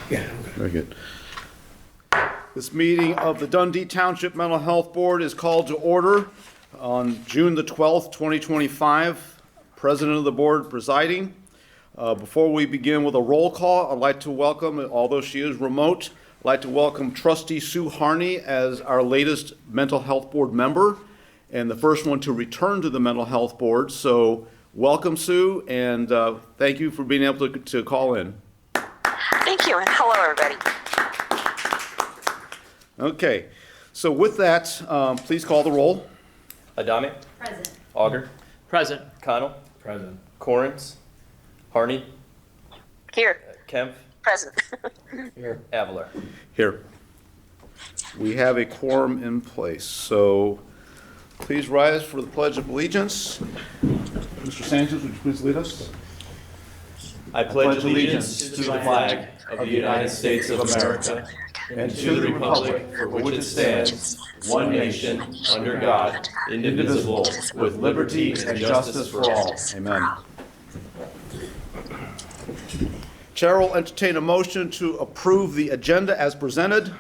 Yeah. Very good. This meeting of the Dundee Township Mental Health Board is called to order on June the 12th, 2025. President of the board presiding. Before we begin with a roll call, I'd like to welcome, although she is remote, I'd like to welcome Trustee Sue Harney as our latest Mental Health Board member and the first one to return to the Mental Health Board. So welcome, Sue, and thank you for being able to call in. Thank you, and hello, everybody. Okay, so with that, please call the roll. Adame? Present. Auger? Present. Connell? Present. Corrins? Harney? Here, Kempf? present. Here. Avalar? Here. We have a quorum in place, so please rise for the Pledge of Allegiance. Mr. Sanchez, would you please lead us? I pledge allegiance to the flag of the United States of America and to the republic for which it stands, one nation, under God, indivisible, with liberty and justice for all. Amen. Chair will entertain a motion to approve the agenda as presented.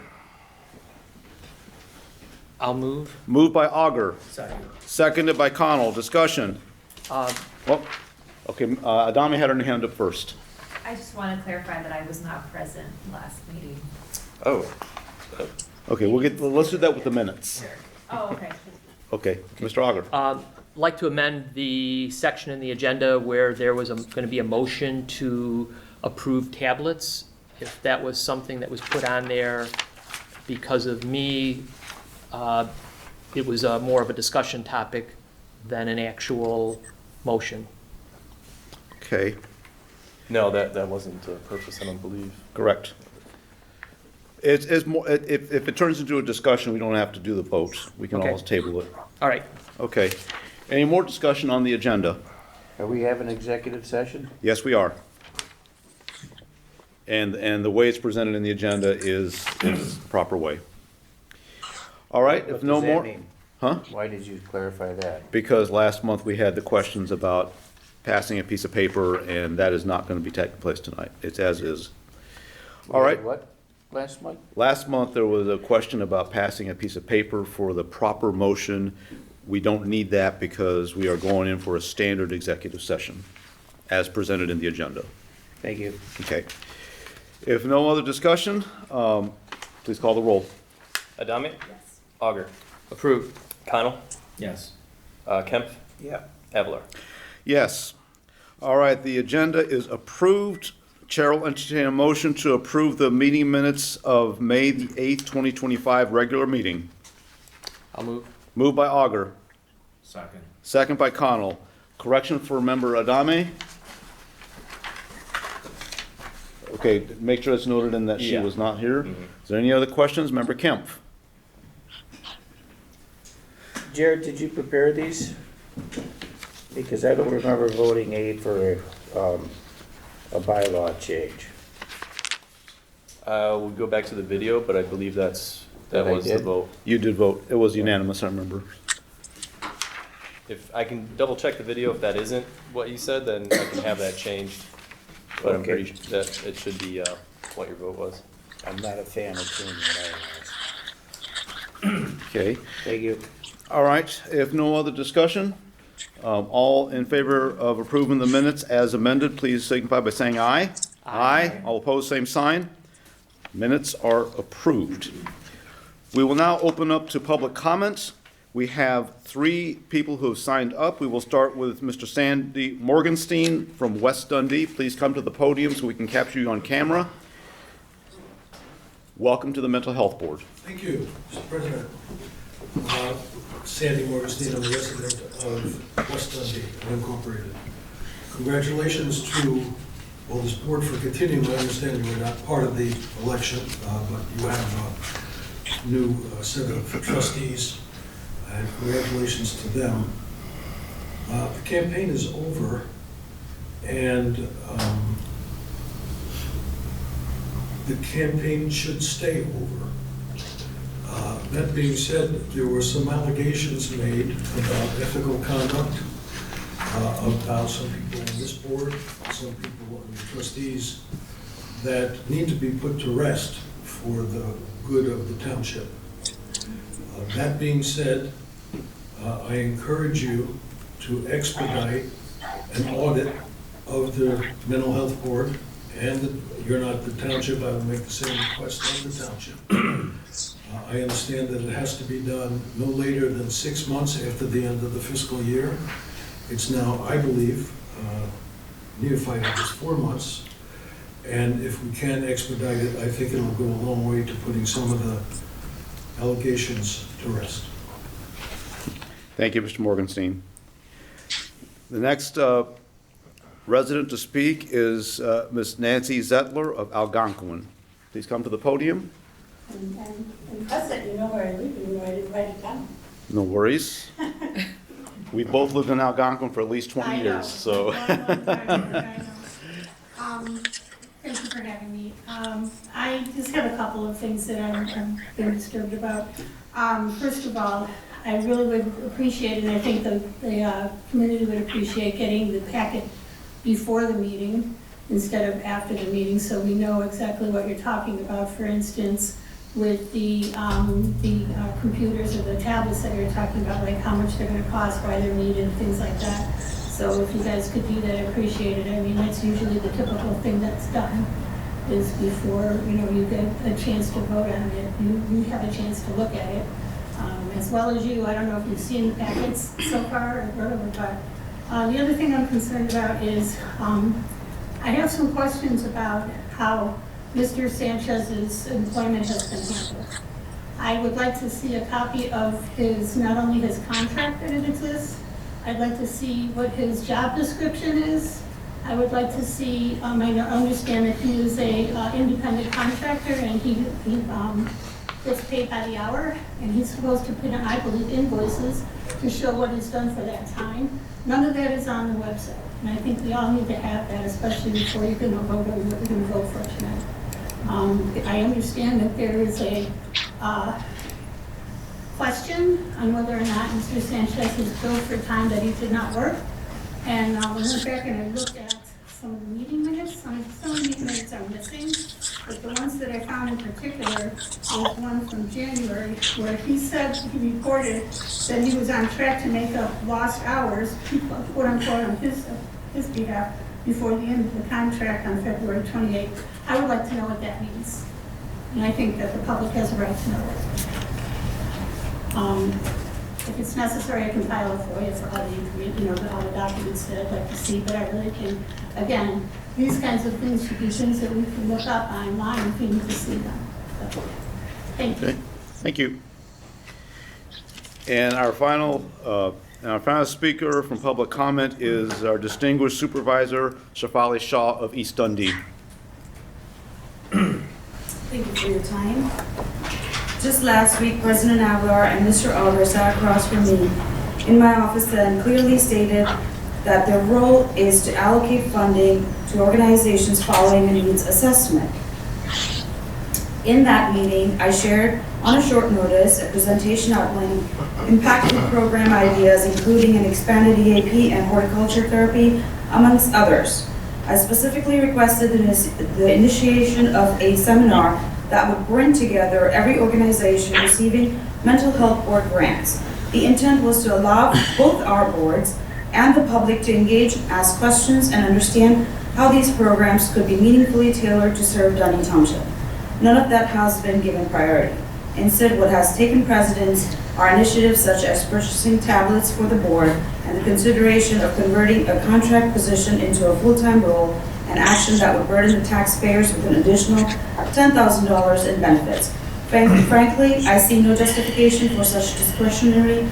I'll move. Moved by Auger, Second. seconded by Connell. Discussion. Uh, Well, okay, Adame had her hand up first. I just want to clarify that I was not present last meeting. Oh. Okay, let's do that with the minutes. Oh, okay. Okay, Mr. Auger. like to amend the section in the agenda where there was going to be a motion to approve tablets. If that was something that was put on there because of me, it was more of a discussion topic than an actual motion. Okay, No, that wasn't the purpose, I don't believe. correct. It's more, if it turns into a discussion, we don't have to do the votes. We can Okay. always table it. All right. Okay. Any more discussion on the agenda? Are we having executive session? Yes, we are. And the way it's presented in the agenda is the proper way. All right, if no more. What does that mean? Huh? Why did you clarify that? Because last month we had the questions about passing a piece of paper, and that is not going to be taking place tonight. It's as is. All right. What, last month? Last month, there was a question about passing a piece of paper for the proper motion. We don't need that because we are going in for a standard executive session as presented in the agenda. Thank you. Okay. If no other discussion, please call the roll. Adame? Yes. Auger? Approved. Connell? Yes. Kempf? Yeah. Avalar? Yes. All right, the agenda is approved. Chair will entertain a motion to approve the meeting minutes of May the 8th, 2025 regular meeting. I'll move. Moved by Auger, Second. second by Connell. Correction for member Adame. Okay, make sure it's noted in that she Yeah. was not here. Is there any other questions? Member Kempf? Jared, did you prepare these? Because I don't remember voting aid for a bylaw change. We'll go back to the video, but I believe that That I was the did? vote. You did vote. It was unanimous, I remember. If I can double check the video, if that isn't what you said, then I can have that changed. But I'm Okay. pretty sure that it should be what your vote was. I'm not a fan of changing bylaws. Okay. Thank you. All right, if no other discussion, all in favor of approving the minutes as amended, please signify by saying aye. Aye. All opposed, same sign. Minutes are approved. We will now open up to public comments. We have 3 people who have signed up. We will start with Mr. Sandy Morgenstein from West Dundee. Please come to the podium so we can capture you on camera. Welcome to the Mental Health Board. Thank you, Mr. President. Sandy Morgenstein, I'm a resident of West Dundee, Unincorporated. Congratulations to, well, this board for continuing. I understand you were not part of the election, but you have a new set of trustees, and congratulations to them. The campaign is over, and the campaign should stay over. That being said, there were some allegations made about ethical conduct, about some people on this board, some people on the trustees, that need to be put to rest for the good of the township. That being said, I encourage you to expedite an audit of the mental health board, and you're not the township, I will make the same request of the township. I understand that it has to be done no later than 6 months after the end of the fiscal year. It's now, I believe, neophyte is 4 months, and if we can expedite it, I think it'll go a long way to putting some of the allegations to rest. Thank you, Mr. Morgenstein. The next resident to speak is Ms. Nancy Zettler of Algonquin. Please come to the podium. And President, you know where I live, you know I didn't write it down. No worries. We both lived in Algonquin for at least 20 years, so. Thank you for having me. I just have a couple of things that I'm very disturbed about. First of all, I really would appreciate, and I think the community would appreciate getting the packet before the meeting instead of after the meeting, so we know exactly what you're talking about. For instance, with the computers or the tablets that you're talking about, like how much they're going to cost, why they're needed, things like that. So if you guys could do that, I appreciate it. I mean, that's usually the typical thing that's done, is before, you get a chance to vote on it, you have a chance to look at it. As well as you, I don't know if you've seen the packets so far or whatever, but the other thing I'm concerned about is I have some questions about how Mr. Sanchez's employment has been handled. I would like to see a copy of not only his contract that it exists, I'd like to see what his job description is. I would like to see, I understand that he is a independent contractor and he gets paid by the hour, and he's supposed to put in, I believe, invoices to show what he's done for that time. None of that is on the website, and I think we all need to have that, especially before you can vote on what we're going to vote for tonight. I understand that there is a question on whether or not Mr. Sanchez is billed for time that he did not work. And we went back and I looked at some of the meeting minutes. Some of the meeting minutes are missing, but the ones that I found in particular was one from January where he said, he reported that he was on track to make up lost hours, quote unquote, on his behalf before the end of the contract on February 28th. I would like to know what that means. And I think that the public has a right to know it. If it's necessary, I can file a FOIA for all the documents that I'd like to see, but I really can, again, these kinds of things should be things that we can look up online if we need to see them. So, thank you. Okay. Thank you. And our final speaker from public comment is our distinguished supervisor, Shafali Shah of East Dundee. Thank you for your time. Just last week, President Aguilar and Mr. Auger sat across from me in my office and clearly stated that their role is to allocate funding to organizations following a needs assessment. In that meeting, I shared on a short notice a presentation outlining impactful program ideas, including an expanded EAP and horticulture therapy, amongst others. I specifically requested the initiation of a seminar that would bring together every organization receiving mental health board grants. The intent was to allow both our boards and the public to engage, ask questions, and understand how these programs could be meaningfully tailored to serve Dundee Township. None of that has been given priority. Instead, what has taken precedence are initiatives such as purchasing tablets for the board and the consideration of converting a contract position into a full-time role, an action that would burden the taxpayers with an additional $10,000 in benefits. Frankly, I see no justification for such discretionary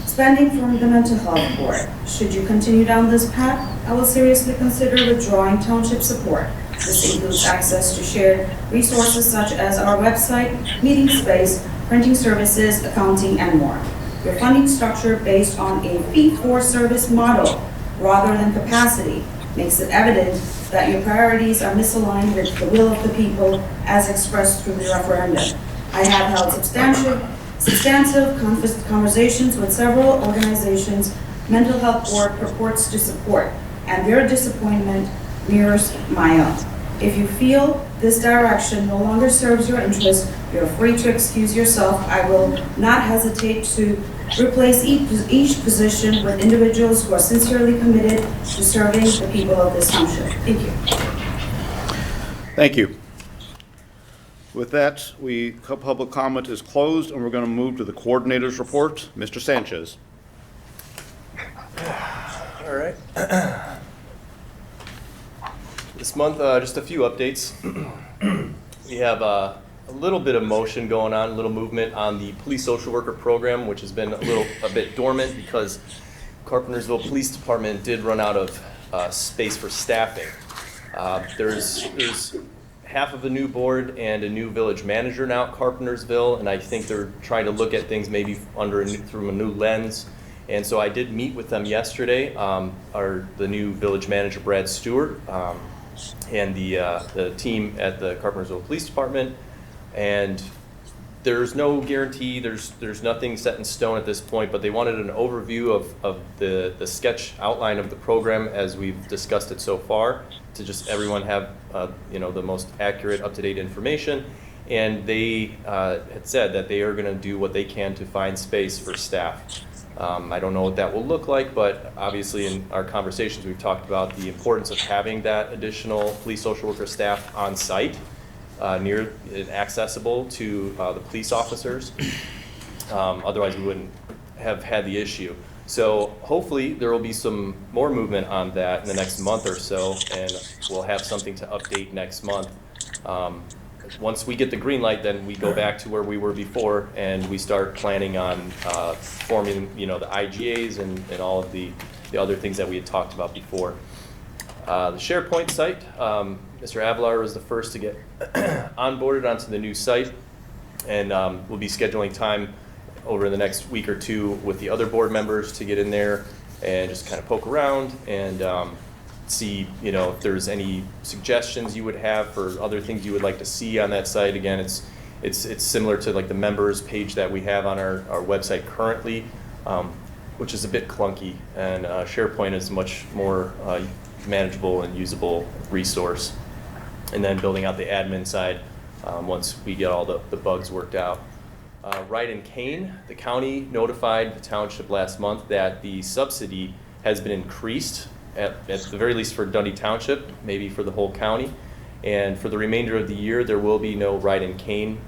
spending from the mental health board. Should you continue down this path, I will seriously consider withdrawing township support. This includes access to shared resources such as our website, meeting space, printing services, accounting, and more. Your funding structure based on a fee-for-service model rather than capacity makes it evident that your priorities are misaligned with the will of the people as expressed through the referendum. I have held substantive conversations with several organizations mental health board purports to support, and their disappointment mirrors my own. If you feel this direction no longer serves your interest, you're free to excuse yourself. I will not hesitate to replace each position with individuals who are sincerely committed to serving the people of this township. Thank you. Thank you. With that, public comment is closed, and we're going to move to the coordinator's report. Mr. Sanchez. All right. This month, just a few updates. We have a little bit of motion going on, a little movement on the police social worker program, which has been a bit dormant because Carpentersville Police Department did run out of space for staffing. There's half of a new board and a new village manager now at Carpentersville, and I think they're trying to look at things maybe through a new lens. And so I did meet with them yesterday, the new village manager Brad Stewart, and the team at the Carpentersville Police Department. And there's no guarantee, there's nothing set in stone at this point, but they wanted an overview of the sketch outline of the program as we've discussed it so far, to just everyone have the most accurate, up-to-date information. And they had said that they are going to do what they can to find space for staff. I don't know what that will look like, but obviously in our conversations we've talked about the importance of having that additional police social worker staff on site, near and accessible to the police officers. Otherwise we wouldn't have had the issue. So hopefully there will be some more movement on that in the next month or so, and we'll have something to update next month. Once we get the green light, then we go back to where we were before, and we start planning on forming, the IGAs and all of the other things that we had talked about before. The SharePoint site, Mr. Avalar was the first to get onboarded onto the new site, and we'll be scheduling time over the next week or two with the other board members to get in there and just kind of poke around and see, if there's any suggestions you would have for other things you would like to see on that site. Again, it's similar to like the members page that we have on our website currently, which is a bit clunky, and SharePoint is much more manageable and usable resource. And then building out the admin side once we get all the bugs worked out. Right in Kane, the county notified the township last month that the subsidy has been increased at the very least for Dundee Township, maybe for the whole county. And for the remainder of the year, there will be no Right in Kane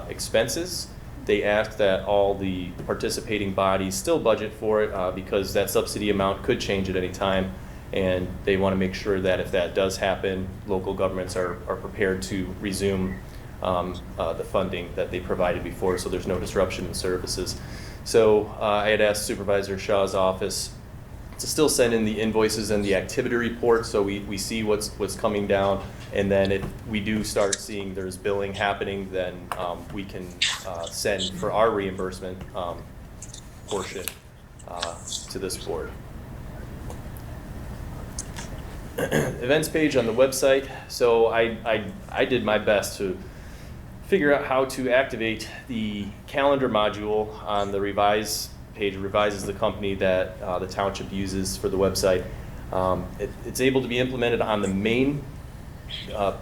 expenses. They asked that all the participating bodies still budget for it because that subsidy amount could change at any time. And they want to make sure that if that does happen, local governments are prepared to resume the funding that they provided before, so there's no disruption in services. So I had asked Supervisor Shaw's office to still send in the invoices and the activity report so we see what's coming down, and then if we do start seeing there's billing happening, then we can send for our reimbursement portion to this board. Events page on the website. So I did my best to figure out how to activate the calendar module on the Revise page. Revise is the company that the township uses for the website. It's able to be implemented on the main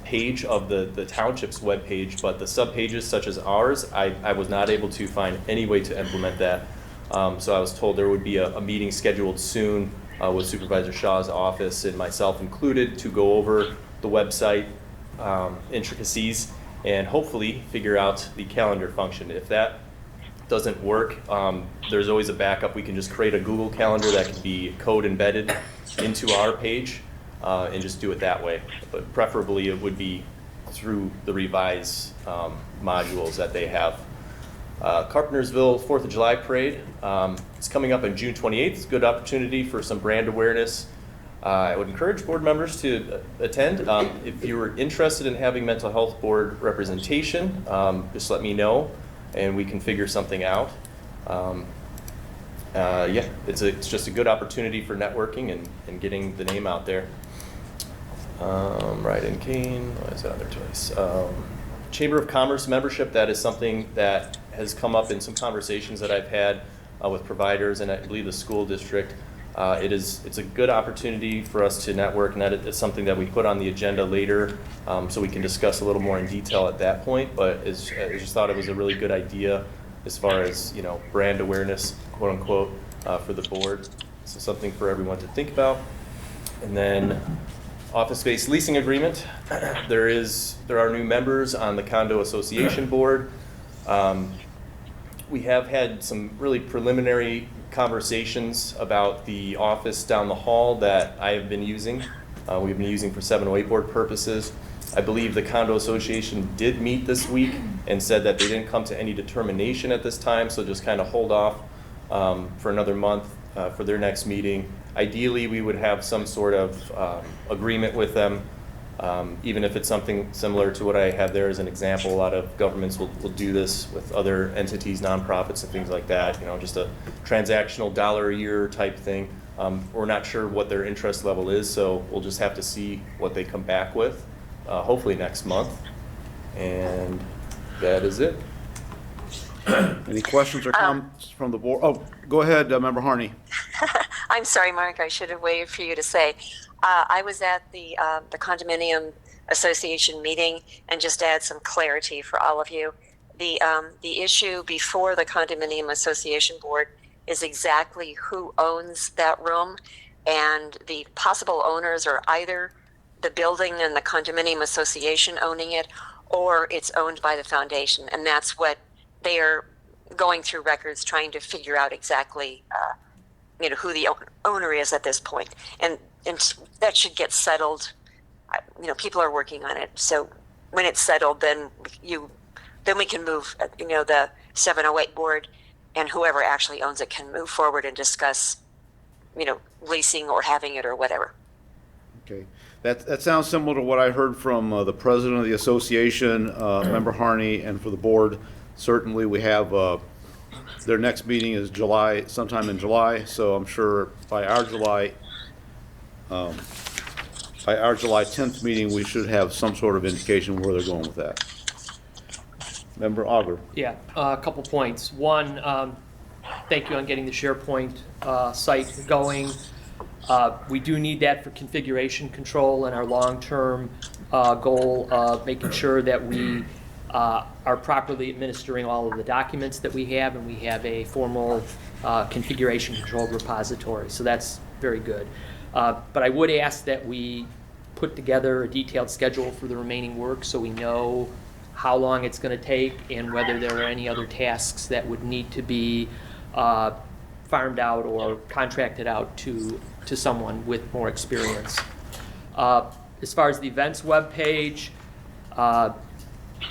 page of the township's web page, but the sub pages such as ours, I was not able to find any way to implement that. So I was told there would be a meeting scheduled soon with Supervisor Shaw's office and myself included to go over the website intricacies and hopefully figure out the calendar function. If that doesn't work, there's always a backup. We can just create a Google Calendar that can be code embedded into our page and just do it that way. But preferably it would be through the Revise modules that they have. Carpentersville 4th of July Parade. It's coming up on June 28th. It's a good opportunity for some brand awareness. I would encourage board members to attend. If you're interested in having mental health board representation, just let me know and we can figure something out. Yeah, it's just a good opportunity for networking and getting the name out there. Right in Kane, what is that other choice? Chamber of Commerce membership, that is something that has come up in some conversations that I've had with providers and I believe the school district. It's a good opportunity for us to network, and that it's something that we put on the agenda later, so we can discuss a little more in detail at that point. But I just thought it was a really good idea as far as, brand awareness, quote unquote, for the board. So something for everyone to think about. And then office space leasing agreement. There are new members on the condo association board. We have had some really preliminary conversations about the office down the hall that I have been using. We've been using for 708 board purposes. I believe the condo association did meet this week and said that they didn't come to any determination at this time, so just kind of hold off for another month for their next meeting. Ideally, we would have some sort of agreement with them, even if it's something similar to what I have there as an example. A lot of governments will do this with other entities, nonprofits and things like that, just a transactional $1 a year type thing. We're not sure what their interest level is, so we'll just have to see what they come back with, hopefully next month. And that is it. Any questions or comments from the board? Oh, go ahead, Member Harney. I'm sorry, Mark, I should have waited for you to say. I was at the condominium association meeting, and just to add some clarity for all of you, the issue before the condominium association board is exactly who owns that room, and the possible owners are either the building and the condominium association owning it, or it's owned by the foundation, and that's what they are going through records trying to figure out exactly who the owner is at this point. And that should get settled. People are working on it. So when it's settled, then we can move, the 708 board and whoever actually owns it can move forward and discuss, leasing or having it or whatever. Okay. That sounds similar to what I heard from the president of the association, Member Harney, and for the board. Certainly we have, their next meeting is sometime in July, so I'm sure by our July 10th meeting, we should have some sort of indication where they're going with that. Member Auger. Yeah, a couple points. One, thank you on getting the SharePoint site going. We do need that for configuration control and our long-term goal of making sure that we are properly administering all of the documents that we have, and we have a formal configuration controlled repository. So that's very good. But I would ask that we put together a detailed schedule for the remaining work so we know how long it's going to take and whether there are any other tasks that would need to be farmed out or contracted out to someone with more experience. As far as the events webpage,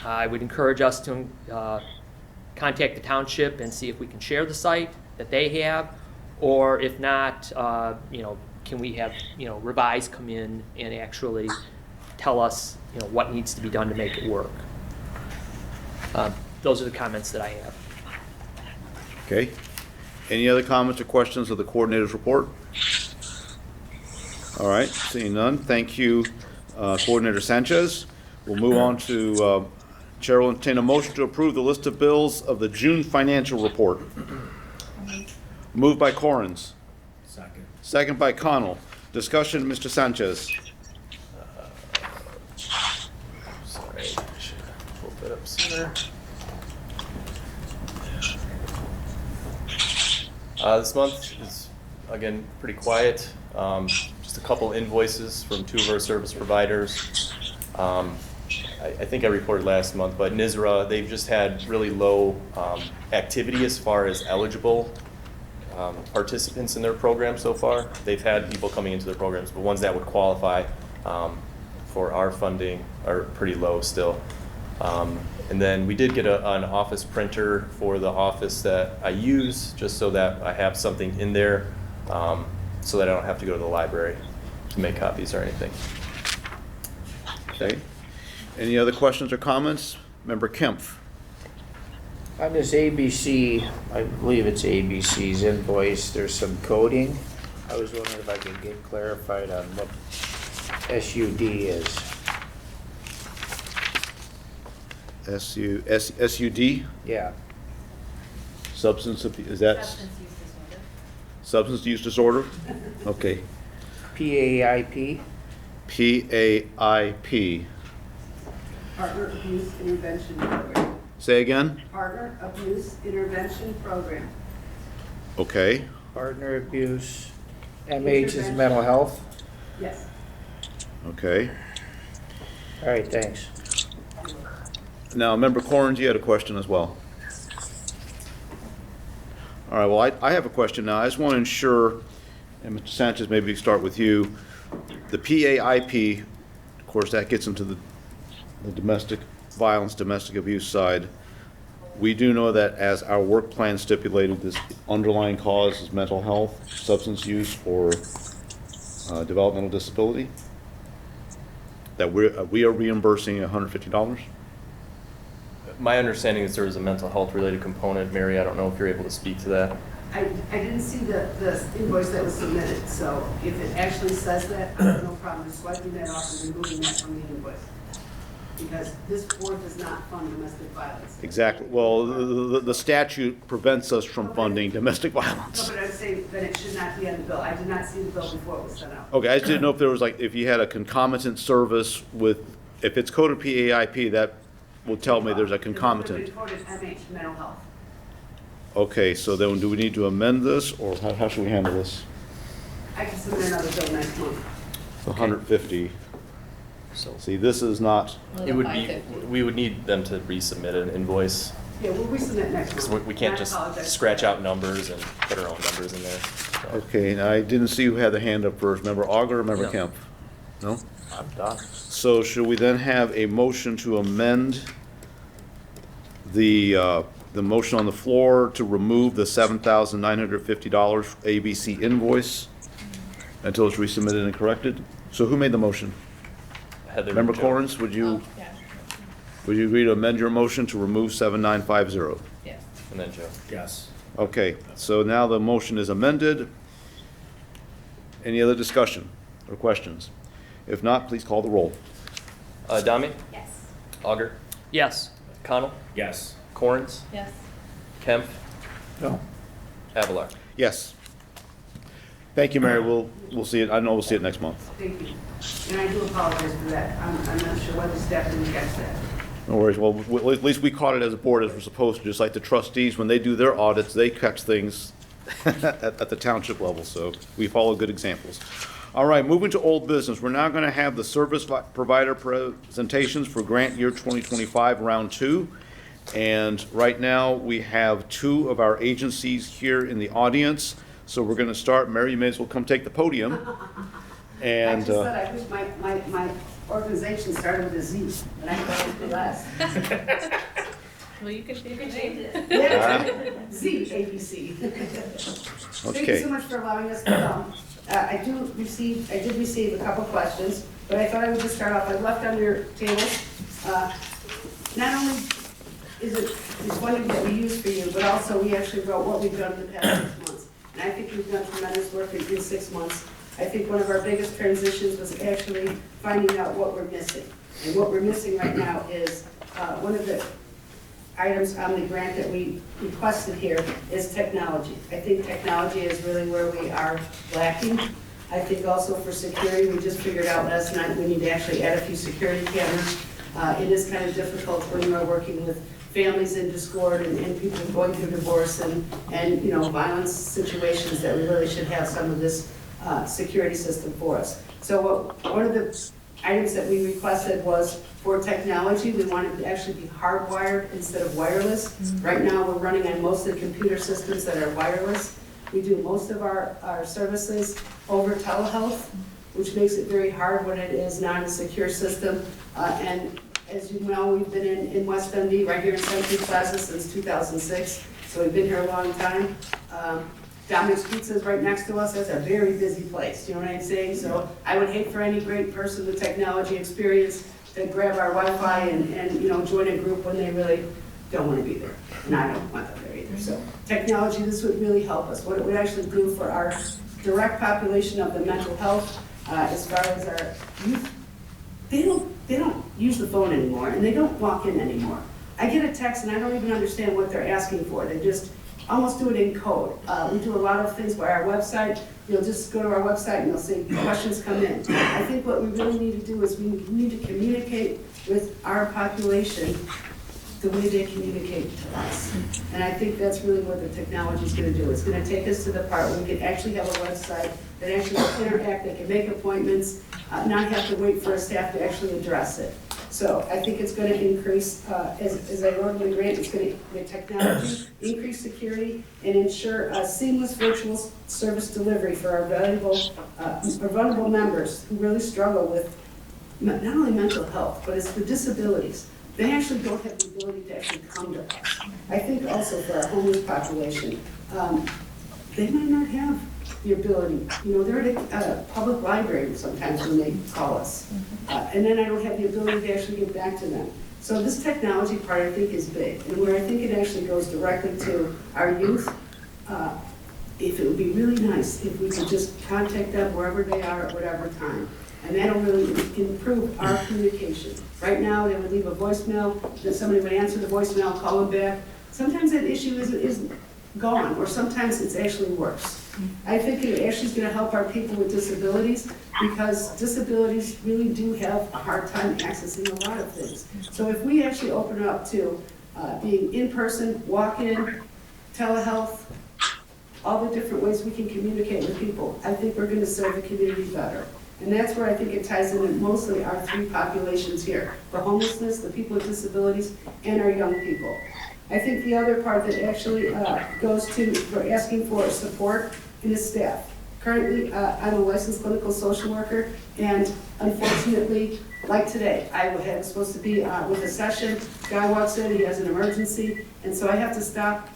I would encourage us to contact the township and see if we can share the site that they have, or if not, can we have Revise come in and actually tell us what needs to be done to make it work. Those are the comments that I have. Okay. Any other comments or questions of the coordinator's report? All right, seeing none. Thank you, Coordinator Sanchez. We'll move on to Chair will entertain a motion to approve the list of bills of the June financial report. Moved by Corrins. Second. Second by Connell. Discussion, Mr. Sanchez. Sorry, I should pull that up sooner. This month is, again, pretty quiet. Just a couple invoices from two of our service providers. I think I reported last month, but NISRA, they've just had really low activity as far as eligible participants in their program so far. They've had people coming into their programs, but ones that would qualify for our funding are pretty low still. And then we did get an office printer for the office that I use, just so that I have something in there, so that I don't have to go to the library to make copies or anything. Okay. Any other questions or comments? Member Kempf. On this ABC, I believe it's ABC's invoice, there's some coding. I was wondering if I could get clarified on what SUD is. SUD? Yeah. Substance abuse, is that? Substance use disorder. Substance use disorder? Okay. PAIP, PAIP. Partner Abuse Intervention Program. Say again? Partner Abuse Intervention Program. Okay. partner abuse, MH is mental health. Yes. Okay. All right, thanks. Now, Member Corns, you had a question as well. All right, well, I have a question now. I just want to ensure, and Mr. Sanchez, maybe we start with you. The PAIP, of course, that gets into the domestic violence, domestic abuse side. We do know that as our work plan stipulated, this underlying cause is mental health, substance use, or developmental disability. That we are reimbursing $150. My understanding is there was a mental health related component. Mary, I don't know if you're able to speak to that. I didn't see the invoice that was submitted, so if it actually says that, I have no problem swiping that off and removing that from the invoice. Because this board does not fund domestic violence. Exactly. Well, the statute prevents us from funding domestic violence. No, but I'm saying that it should not be on the bill. I did not see the bill before it was sent out. Okay, I just didn't know if there was like, if you had a concomitant service with, if it's coded PAIP, that will tell me there's a concomitant. It's coded MH, mental health. Okay, so then do we need to amend this, or how should we handle this? I can submit another bill next month. The 150. So See, this is not, it would be, we would need them to resubmit an invoice. Yeah, we'll resubmit next Because month. we can't And I just apologize. scratch out numbers and put our own numbers in there. So, okay, and I didn't see who had the hand up first. Member Auger or Member No. Kemp? No? I'm done. So should we then have a motion to amend the motion on the floor to remove the $7,950 ABC invoice until it's resubmitted and corrected? So who made the motion? Heather. Member Joe. Corns, would you agree to amend your motion to remove 7950? Yes. And then Joe. Yes. Okay, so now the motion is amended. Any other discussion or questions? If not, please call the roll. Dami? Yes. Auger? Yes. Connell? Yes. Corns? Yes. Kemp? No. Avalar? Yes. Thank you, Mary. We'll see it. I know we'll see it next month. Thank you. And I do apologize for that. I'm not sure whether staff didn't catch that. No worries. Well, at least we caught it as a board as we're supposed to, just like the trustees, when they do their audits, they catch things at the township level, so we follow good examples. All right, moving to old business. We're now going to have the service provider presentations for grant year 2025, round 2. And right now, we have 2 of our agencies here in the audience. So we're going to start. Mary, you may as well come take the podium. And I just said I wish my organization started with a Z, but I thought it would be less. Well, you could change it. Yeah, Z, ABC. Thank you Okay. so much for allowing us to come. I did receive a couple questions, but I thought I would just start off. I left on your tables. Not only is it funding that we use for you, but also we actually wrote what we've done in the past 6 months. And I think we've done tremendous work in 6 months. I think one of our biggest transitions was actually finding out what we're missing. And what we're missing right now is one of the items on the grant that we requested here is technology. I think technology is really where we are lacking. I think also for security, we just figured out last night we need to actually add a few security cameras. It is kind of difficult when you are working with families in discord and people going through divorce and violence situations, that we really should have some of this security system for us. So one of the items that we requested was for technology. We wanted to actually be hardwired instead of wireless. Mm-hmm. Right now, we're running on most of the computer systems that are wireless. We do most of our services over telehealth, which makes it very hard when it is not a secure system. And as you know, we've been in West Dundee, right here in Century Plaza since 2006. So we've been here a long time. Dominic's Pizza is right next to us. That's a very busy place, you know what I'm saying? So I would hate for any great person with technology experience to grab our Wi-Fi and join a group when they really don't want to be there. And I don't want them there either. So technology, this would really help us. What it would actually do for our direct population of the mental health, as far as our youth, they don't use the phone anymore, and they don't walk in anymore. I get a text and I don't even understand what they're asking for. They just almost do it in code. We do a lot of things by our website. You'll just go to our website and you'll see questions come in. I think what we really need to do is we need to communicate with our population the way they communicate to us. And I think that's really what the technology is going to do. It's going to take us to the part where we can actually have a website that actually can interact, they can make appointments, not have to wait for a staff to actually address it. So I think it's going to increase, as I wrote in the grant, it's going to, the technology, increase security, and ensure a seamless virtual service delivery for our vulnerable members who really struggle with not only mental health, but it's the disabilities. They actually don't have the ability to actually come to us. I think also for our homeless population, they might not have the ability. You know, they're at a public library sometimes when they call us. And then I don't have the ability to actually get back to them. So this technology part I think is big. And where I think it actually goes directly to our youth, if it would be really nice if we could just contact them wherever they are at whatever time. And that'll really improve our communication. Right now, they would leave a voicemail, then somebody would answer the voicemail, call them back. Sometimes that issue isn't gone, or sometimes it's actually worse. I think it actually is going to help our people with disabilities, because disabilities really do have a hard time accessing a lot of things. So if we actually open it up to being in person, walk-in, telehealth, all the different ways we can communicate with people, I think we're going to serve the community better. And that's where I think it ties in mostly our three populations here: the homelessness, the people with disabilities, and our young people. I think the other part that actually goes to, we're asking for support in the staff. Currently, I'm a licensed clinical social worker, and unfortunately, like today, I was supposed to be with a session. Guy walks in, he has an emergency, and so I have to stop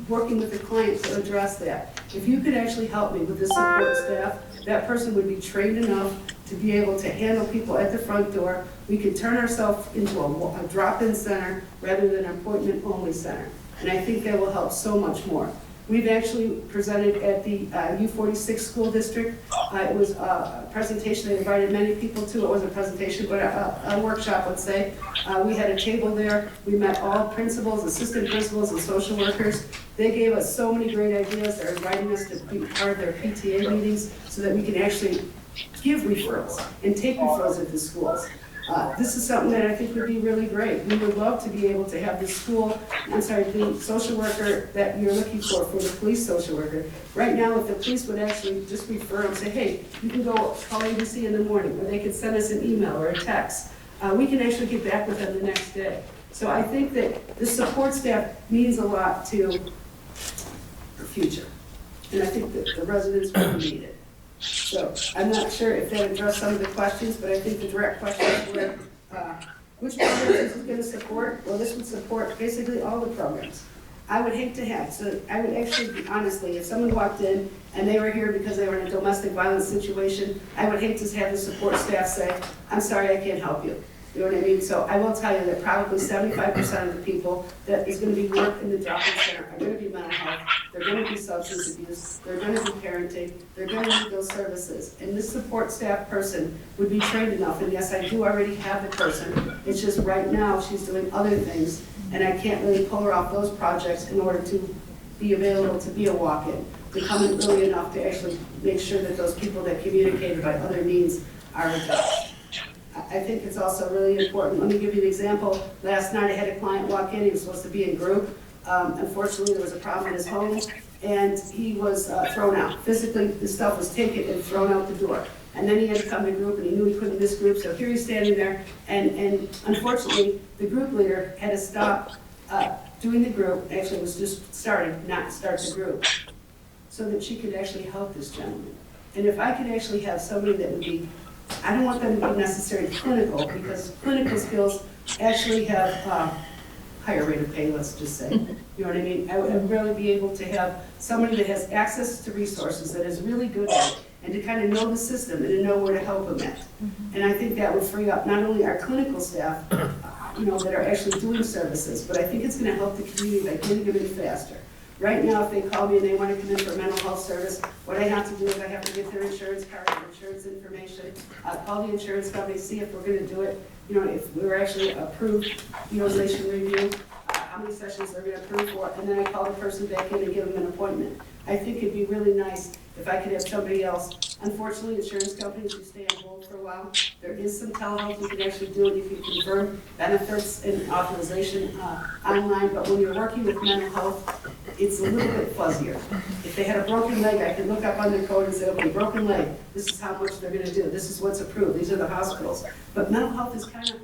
working with the client to address that. If you could actually help me with the support staff, that person would be trained enough to be able to handle people at the front door. We could turn ourselves into a drop-in center rather than an appointment-only center. And I think that will help so much more. We've actually presented at the U46 school district. It was a presentation I invited many people to. It wasn't a presentation, but a workshop, let's say. We had a table there. We met all principals, assistant principals, and social workers. They gave us so many great ideas. They're inviting us to be part of their PTA meetings so that we can actually give referrals and take referrals into schools. This is something that I think would be really great. We would love to be able to have the social worker that you're looking for the police social worker. Right now, if the police would actually just refer them, say, hey, you can go call ABC in the morning, or they could send us an email or a text. We can actually get back with them the next day. So I think that the support staff means a lot to the future. And I think that the residents really need it. So I'm not sure if that addressed some of the questions, but I think the direct questions were, which programs is it going to support? Well, this would support basically all the programs. I would hate to have, so I would actually, honestly, if someone walked in and they were here because they were in a domestic violence situation, I would hate to have the support staff say, I'm sorry, I can't help you. You know what I mean? So I will tell you that probably 75% of the people that is going to be worked in the drop-in center are going to be mental health, they're going to be substance abuse, they're going to be parenting, they're going to need those services. And this support staff person would be trained enough, and yes, I do already have the person. It's just right now she's doing other things, and I can't really pull her off those projects in order to be available to be a walk-in, to come in early enough to actually make sure that those people that communicated by other means are addressed. I think it's also really important. Let me give you an example. Last night I had a client walk in. He was supposed to be in group. Unfortunately, there was a problem in his home, and he was thrown out. Physically, his stuff was taken and thrown out the door. And then he had to come to group, and he knew he couldn't miss group, so here he's standing there. And unfortunately, the group leader had to stop doing the group. Actually, it was just starting, not start the group, so that she could actually help this gentleman. And if I could actually have somebody that would be, I don't want them to be necessarily clinical, because clinical skills actually have higher rate of pay, let's just say. You know what I mean? I would really be able to have somebody that has access to resources, that is really good at it, and to kind of know the system and to know where to help them at. And I think that would free up not only our clinical staff, that are actually doing services, but I think it's going to help the community by getting them in faster. Right now, if they call me and they want to come in for a mental health service, what I have to do is I have to get their insurance card, their insurance information, call the insurance company, see if we're going to do it. If we're actually approved utilization review, how many sessions they're gonna approve for, and then I call the person back in and give them an appointment. I think it'd be really nice if I could have somebody else. Unfortunately, insurance companies, you stay on hold for a while. There is some telehealth you can actually do, and you can confirm benefits and authorization online, but when you're working with mental health, it's a little bit fuzzier. If they had a broken leg, I can look up on their code and say, okay, broken leg, this is how much they're gonna do, this is what's approved, these are the hospitals. But mental health is kind of,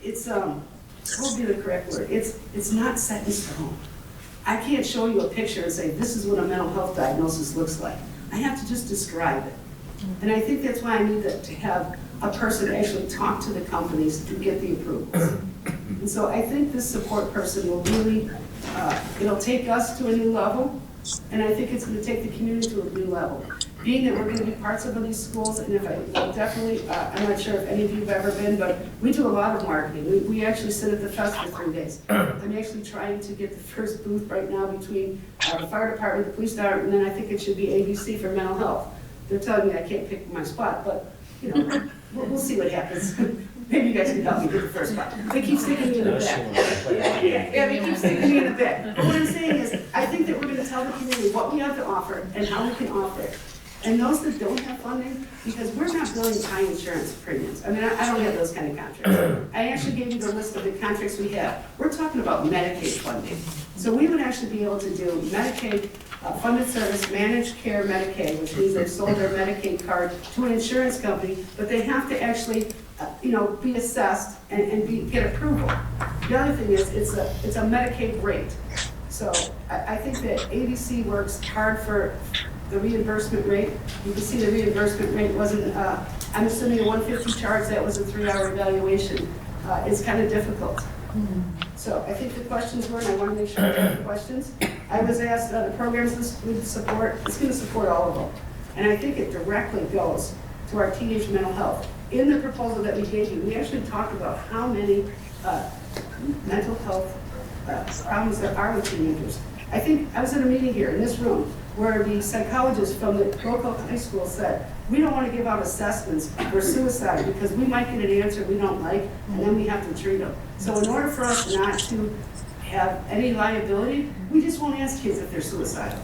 it's, what would be the correct word? It's not set in stone. I can't show you a picture and say, this is what a mental health diagnosis looks like. I have to just describe it. And I think that's why I need to have a person actually talk to the companies to get the approvals. And so I think this support person will really, it'll take us to a new level, and I think it's gonna take the community to a new level. Being that we're gonna be parts of these schools, and if I will definitely, I'm not sure if any of you have ever been, but we do a lot of marketing. We actually sit at the fest for 3 days. I'm actually trying to get the first booth right now between the fire department, the police department, and then I think it should be ABC for mental health. They're telling me I can't pick my spot, but, you know, we'll see what happens. Maybe you guys can help me get the first spot. They keep sticking me in the back. Yeah, they keep sticking me in the back. But what I'm saying is, I think that we're gonna tell the community what we have to offer and how we can offer it. And those that don't have funding, because we're not billing high insurance premiums. I mean, I don't have those kind of contracts. I actually gave you the list of the contracts we have. We're talking about Medicaid funding. So we would actually be able to do Medicaid funded service, managed care Medicaid, which means they've sold their Medicaid card to an insurance company, but they have to actually, be assessed and get approval. The other thing is, it's a Medicaid rate. So I think that ABC works hard for the reimbursement rate. You can see the reimbursement rate wasn't, I'm assuming a 150 charge, that was a 3-hour evaluation. It's kind of difficult. So I think the questions were, and I want to make sure I have the questions. I was asked, the programs this would support, it's going to support all of them. And I think it directly goes to our teenage mental health. In the proposal that we gave you, we actually talked about how many mental health problems there are with teenagers. I think I was in a meeting here in this room where the psychologist from the local high school said, we don't want to give out assessments for suicide because we might get an answer we don't like, and then we have to treat them. So in order for us not to have any liability, we just won't ask kids if they're suicidal.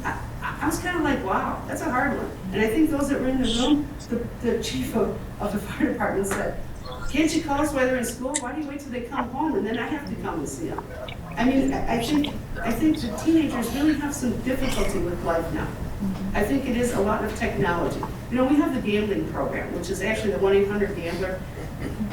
I was kind of like, wow, that's a hard one. And I think those that were in the room, the chief of the fire department said, can't you call us while they're in school? Why do you wait till they come home and then I have to come and see them? I mean, I think the teenagers really have some difficulty with life now. I think it is a lot of technology. We have the gambling program, which is actually the 1-800-GAMBLER.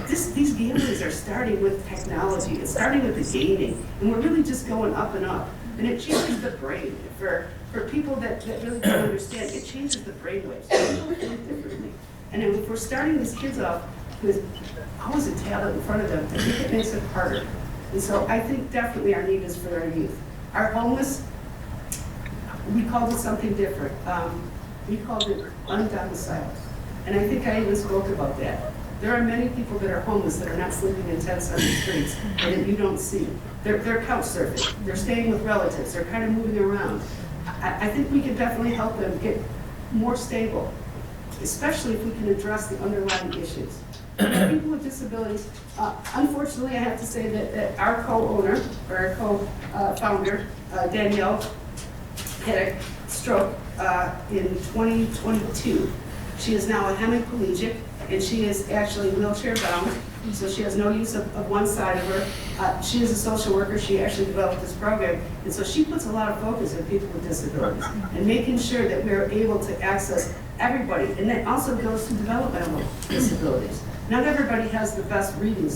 These gamblers are starting with technology. It's starting with the gaming, and we're really just going up and up. And it changes the brain. For people that really don't understand, it changes the brain waves. People think differently. And if we're starting these kids off with always a tablet in front of them, I think it makes it harder. And so I think definitely our need is for our youth. Our homeless, we called it something different. We called it undomiciled. And I think I even spoke about that. There are many people that are homeless that are not sleeping in tents on the streets and that you don't see. They're couch surfing. They're staying with relatives. They're kind of moving around. I think we can definitely help them get more stable, especially if we can address the underlying issues. People with disabilities, unfortunately, I have to say that our co-owner, or our co-founder, Danielle, had a stroke in 2022. She is now a hemiplegic, and she is actually wheelchair bound, so she has no use of one side of her. She is a social worker. She actually developed this program, and so she puts a lot of focus on people with disabilities and making sure that we're able to access everybody, and that also goes to developmental disabilities. Not everybody has the best reading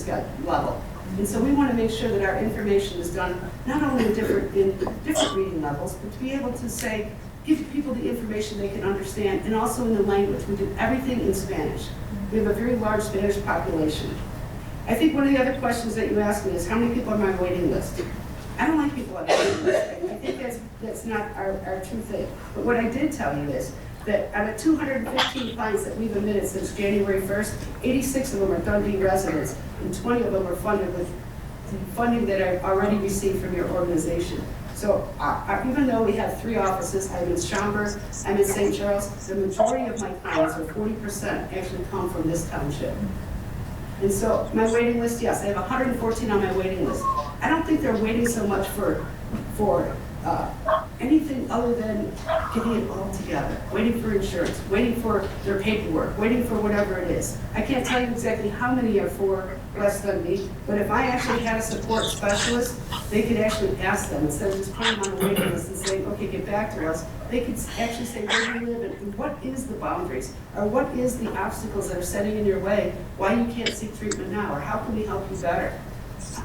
level, and so we want to make sure that our information is done not only in different reading levels, but to be able to say, give people the information they can understand, and also in the language. We do everything in Spanish. We have a very large Spanish population. I think one of the other questions that you asked me is how many people are on my waiting list? I don't like people on my waiting list. I think that's not our true thing. But what I did tell you is that out of 215 clients that we've admitted since January 1st, 86 of them are Dundee residents, and 20 of them are funded with the funding that I've already received from your organization. So even though we have 3 offices, I'm in Schaumburg, I'm in St. Charles, the majority of my clients, or 40%, actually come from this township. And so my waiting list, yes, I have 114 on my waiting list. I don't think they're waiting so much for anything other than getting it all together, waiting for insurance, waiting for their paperwork, waiting for whatever it is. I can't tell you exactly how many are for West Dundee, but if I actually had a support specialist, they could actually ask them, instead of just putting them on a waiting list and saying, okay, get back to us, they could actually say where you live and what is the boundaries, or what is the obstacles that are standing in your way, why you can't seek treatment now, or how can we help you better?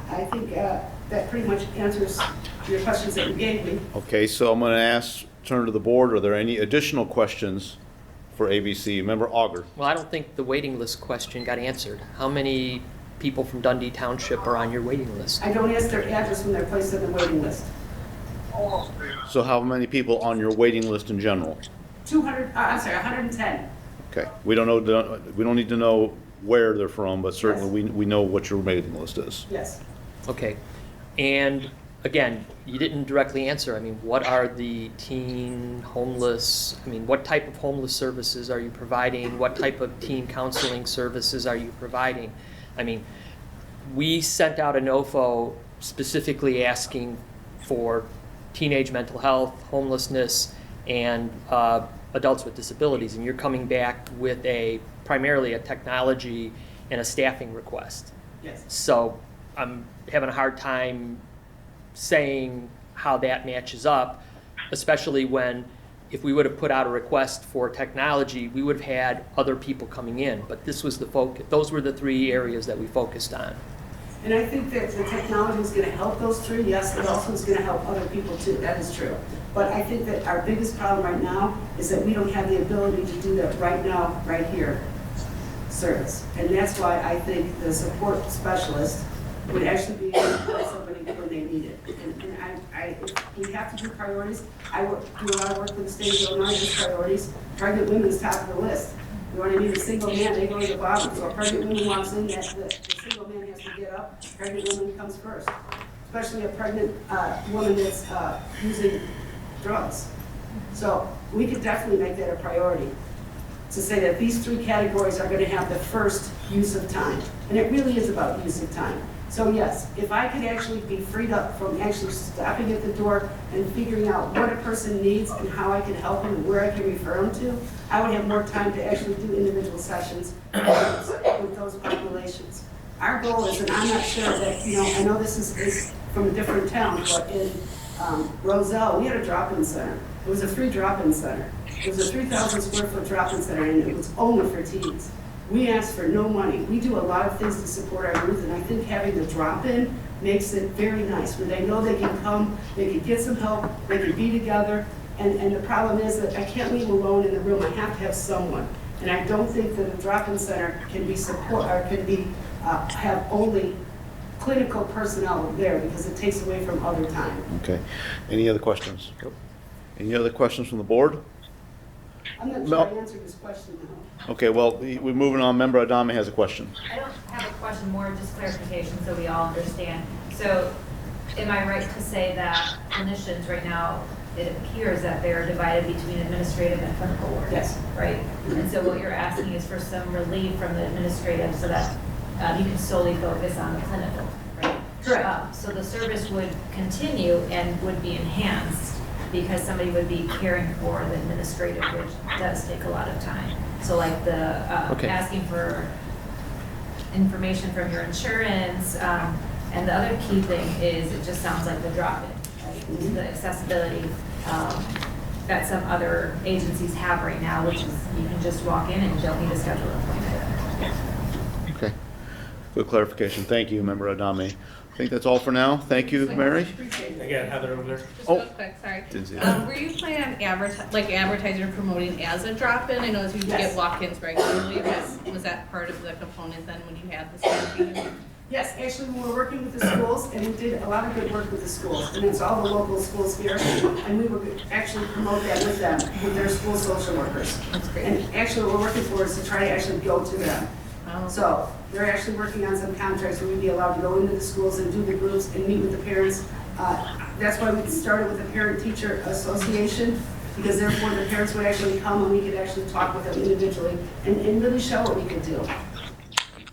I think that pretty much answers your questions that you gave me. Okay, so I'm going to turn to the board. Are there any additional questions for ABC? Member Auger. Well, I don't think the waiting list question got answered. How many people from Dundee Township are on your waiting list? I don't ask their address when they're placed on the waiting list. So how many people on your waiting list in general? 110. Okay, we don't know, we don't need to know where they're from, but certainly we know what your waiting list is. Yes. Okay, and again, you didn't directly answer. I mean, what are the teen homeless, I mean, what type of homeless services are you providing? What type of teen counseling services are you providing? I mean, we sent out a NOFO specifically asking for teenage mental health, homelessness, and adults with disabilities, and you're coming back with primarily a technology and a staffing request. Yes. So I'm having a hard time saying how that matches up, especially when if we would have put out a request for technology, we would have had other people coming in. But this was the focus. Those were the three areas that we focused on. And I think that the technology is going to help those three. Yes, it also is going to help other people too. That is true. But I think that our biggest problem right now is that we don't have the ability to do that right now, right here, service. And that's why I think the support specialist would actually be able to help somebody when they need it. And we have to do priorities. I do a lot of work with the state of Illinois with priorities. Pregnant women is top of the list. You know what I mean? A single man, they go to the bottom. So a pregnant woman walks in, the single man has to get up. Pregnant woman comes first. Especially a pregnant woman that's using drugs. So we could definitely make that a priority to say that these three categories are going to have the first use of time. And it really is about use of time. So yes, if I could actually be freed up from actually stopping at the door and figuring out what a person needs and how I can help them and where I can refer them to, I would have more time to actually do individual sessions with those populations. Our goal is, and I'm not sure that, I know this is from a different town, but in Roselle, we had a drop-in center. It was a free drop-in center. It was a 3,000 square foot drop-in center, and it was only for teens. We asked for no money. We do a lot of things to support our youth, and I think having the drop-in makes it very nice, where they know they can come, they can get some help, they can be together, and the problem is that I can't leave alone in the room. I have to have someone, and I don't think that a drop-in center can be have only clinical personnel there, because it takes away from other time. Okay. Any other questions? Any other questions from the board? I'm not sure I answered this question now. Okay, well, we're moving on. Member Adame has a question. I don't have a question, more just clarification so we all understand. So am I right to say that clinicians right now, it appears that they're divided between administrative and clinical work? Yes. Right? And so what you're asking is for some relief from the administrative so that you can solely focus on the clinical, right? Correct. So the service would continue and would be enhanced because somebody would be caring for the administrative, which does take a lot of time. So like the asking for information from your insurance, and the other key thing is it just sounds like the drop-in, right? The accessibility that some other agencies have right now, which is you can just walk in and you don't need to schedule an appointment. Okay. Good clarification. Thank you, Member Adame. I think that's all for now. Thank you, Mary. I got Heather over there. Just real quick, sorry. Didn't see that. Were you planning on advertising or promoting as a drop-in? I know you get walk-ins regularly, but was that part of the component then when you had the staffing? Yes, actually, we were working with the schools, and we did a lot of good work with the schools, and it's all the local schools here, and we would actually promote that with them, with their school social workers. That's great. And actually, what we're working for is to try to actually go to them. Oh. So they're actually working on some contracts where we'd be allowed to go into the schools and do the groups and meet with the parents. That's why we started with the Parent-Teacher Association, because therefore the parents would actually come and we could actually talk with them individually and really show what we could do.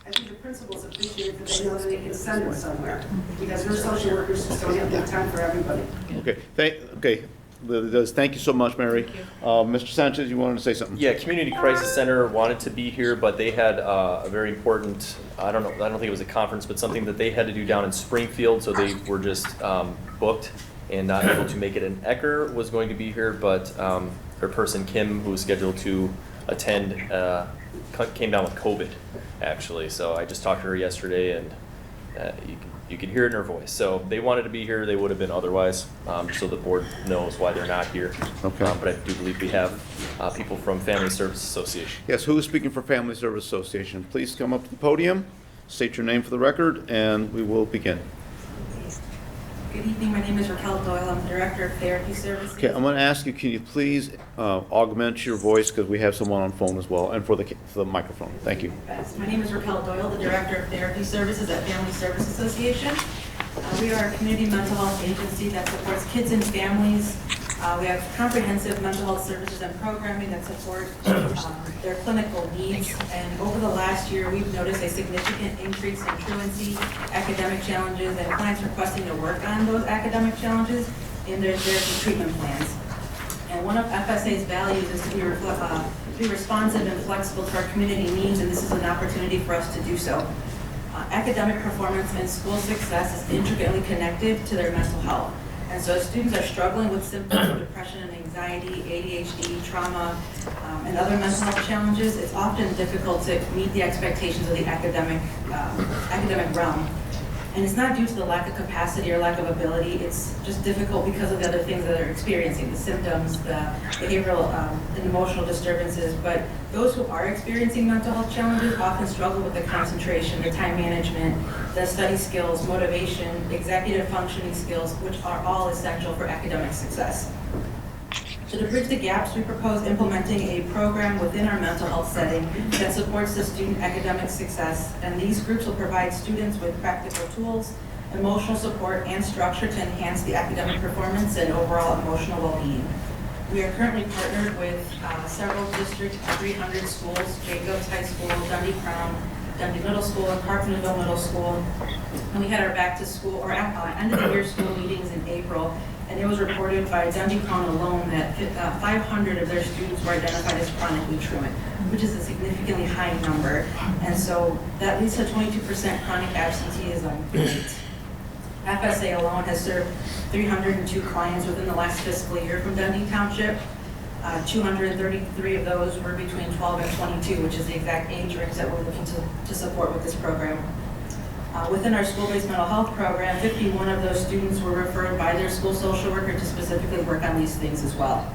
I think the principals appreciate appreciative that they know that they can send it somewhere, because we're social workers just don't have the time for everybody. Okay, thank you so much, Mary. Mr. Sanchez, you wanted to say something? Yeah, Community Crisis Center wanted to be here, but they had a very important, I don't think it was a conference, but something that they had to do down in Springfield, so they were just booked and not able to make it. And Ecker was going to be here, but her person, Kim, who was scheduled to attend, came down with COVID, actually. So I just talked to her yesterday, and you can hear it in her voice. So they wanted to be here, they would have been otherwise, so the board knows why they're not here. Okay. But I do believe we have people from Family Service Association. Yes, who is speaking for Family Service Association? Please come up to the podium, state your name for the record, and we will begin. Good evening, my name is Raquel Doyle, I'm the Director of Therapy Services. Okay, I'm going to ask you, can you please augment your voice, because we have someone on phone as well, and for the microphone. Thank you. My name is Raquel Doyle, the Director of Therapy Services at Family Service Association. We are a community mental health agency that supports kids and families. We have comprehensive mental health services and programming that support their clinical needs. And over the last year, we've noticed a significant increase in truancy, academic challenges, and clients requesting to work on those academic challenges in their therapy treatment plans. And one of FSA's values is to be responsive and flexible to our community needs, and this is an opportunity for us to do so. Academic performance and school success is intricately connected to their mental health. And so students are struggling with symptoms of depression and anxiety, ADHD, trauma, and other mental health challenges. It's often difficult to meet the expectations of the academic realm. And it's not due to the lack of capacity or lack of ability, it's just difficult because of the other things that they're experiencing, the symptoms, the behavioral and emotional disturbances. But those who are experiencing mental health challenges often struggle with the concentration, the time management, the study skills, motivation, executive functioning skills, which are all essential for academic success. So to bridge the gaps, we propose implementing a program within our mental health setting that supports the student academic success, and these groups will provide students with practical tools, emotional support, and structure to enhance the academic performance and overall emotional well-being. We are currently partnered with several District 300 schools, Jacobs High School, Dundee Crown, Dundee Middle School, and Carpenterville Middle School, and we had our back to school, or end of the year school meetings in April. And it was reported by Dundee Crown alone that 500 of their students were identified as chronically truant, which is a significantly high number. And so that leads to 22% chronic absenteeism. FSA alone has served 302 clients within the last fiscal year from Dundee Township. 233 of those were between 12 and 22, which is the exact age range that we're looking to support with this program. Within our school-based mental health program, 51 of those students were referred by their school social worker to specifically work on these things as well.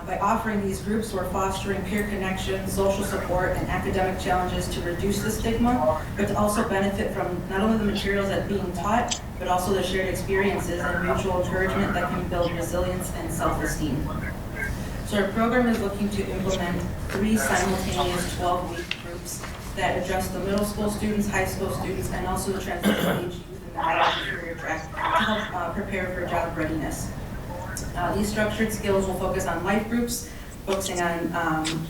By offering these groups, we're fostering peer connection, social support, and academic challenges to reduce the stigma, but to also benefit from not only the materials that are being taught, but also the shared experiences and mutual encouragement that can build resilience and self-esteem. So our program is looking to implement 3 simultaneous 12-week groups that address the middle school students, high school students, and also the transition age youth in the college career track to help prepare for job readiness. These structured skills will focus on life groups, focusing on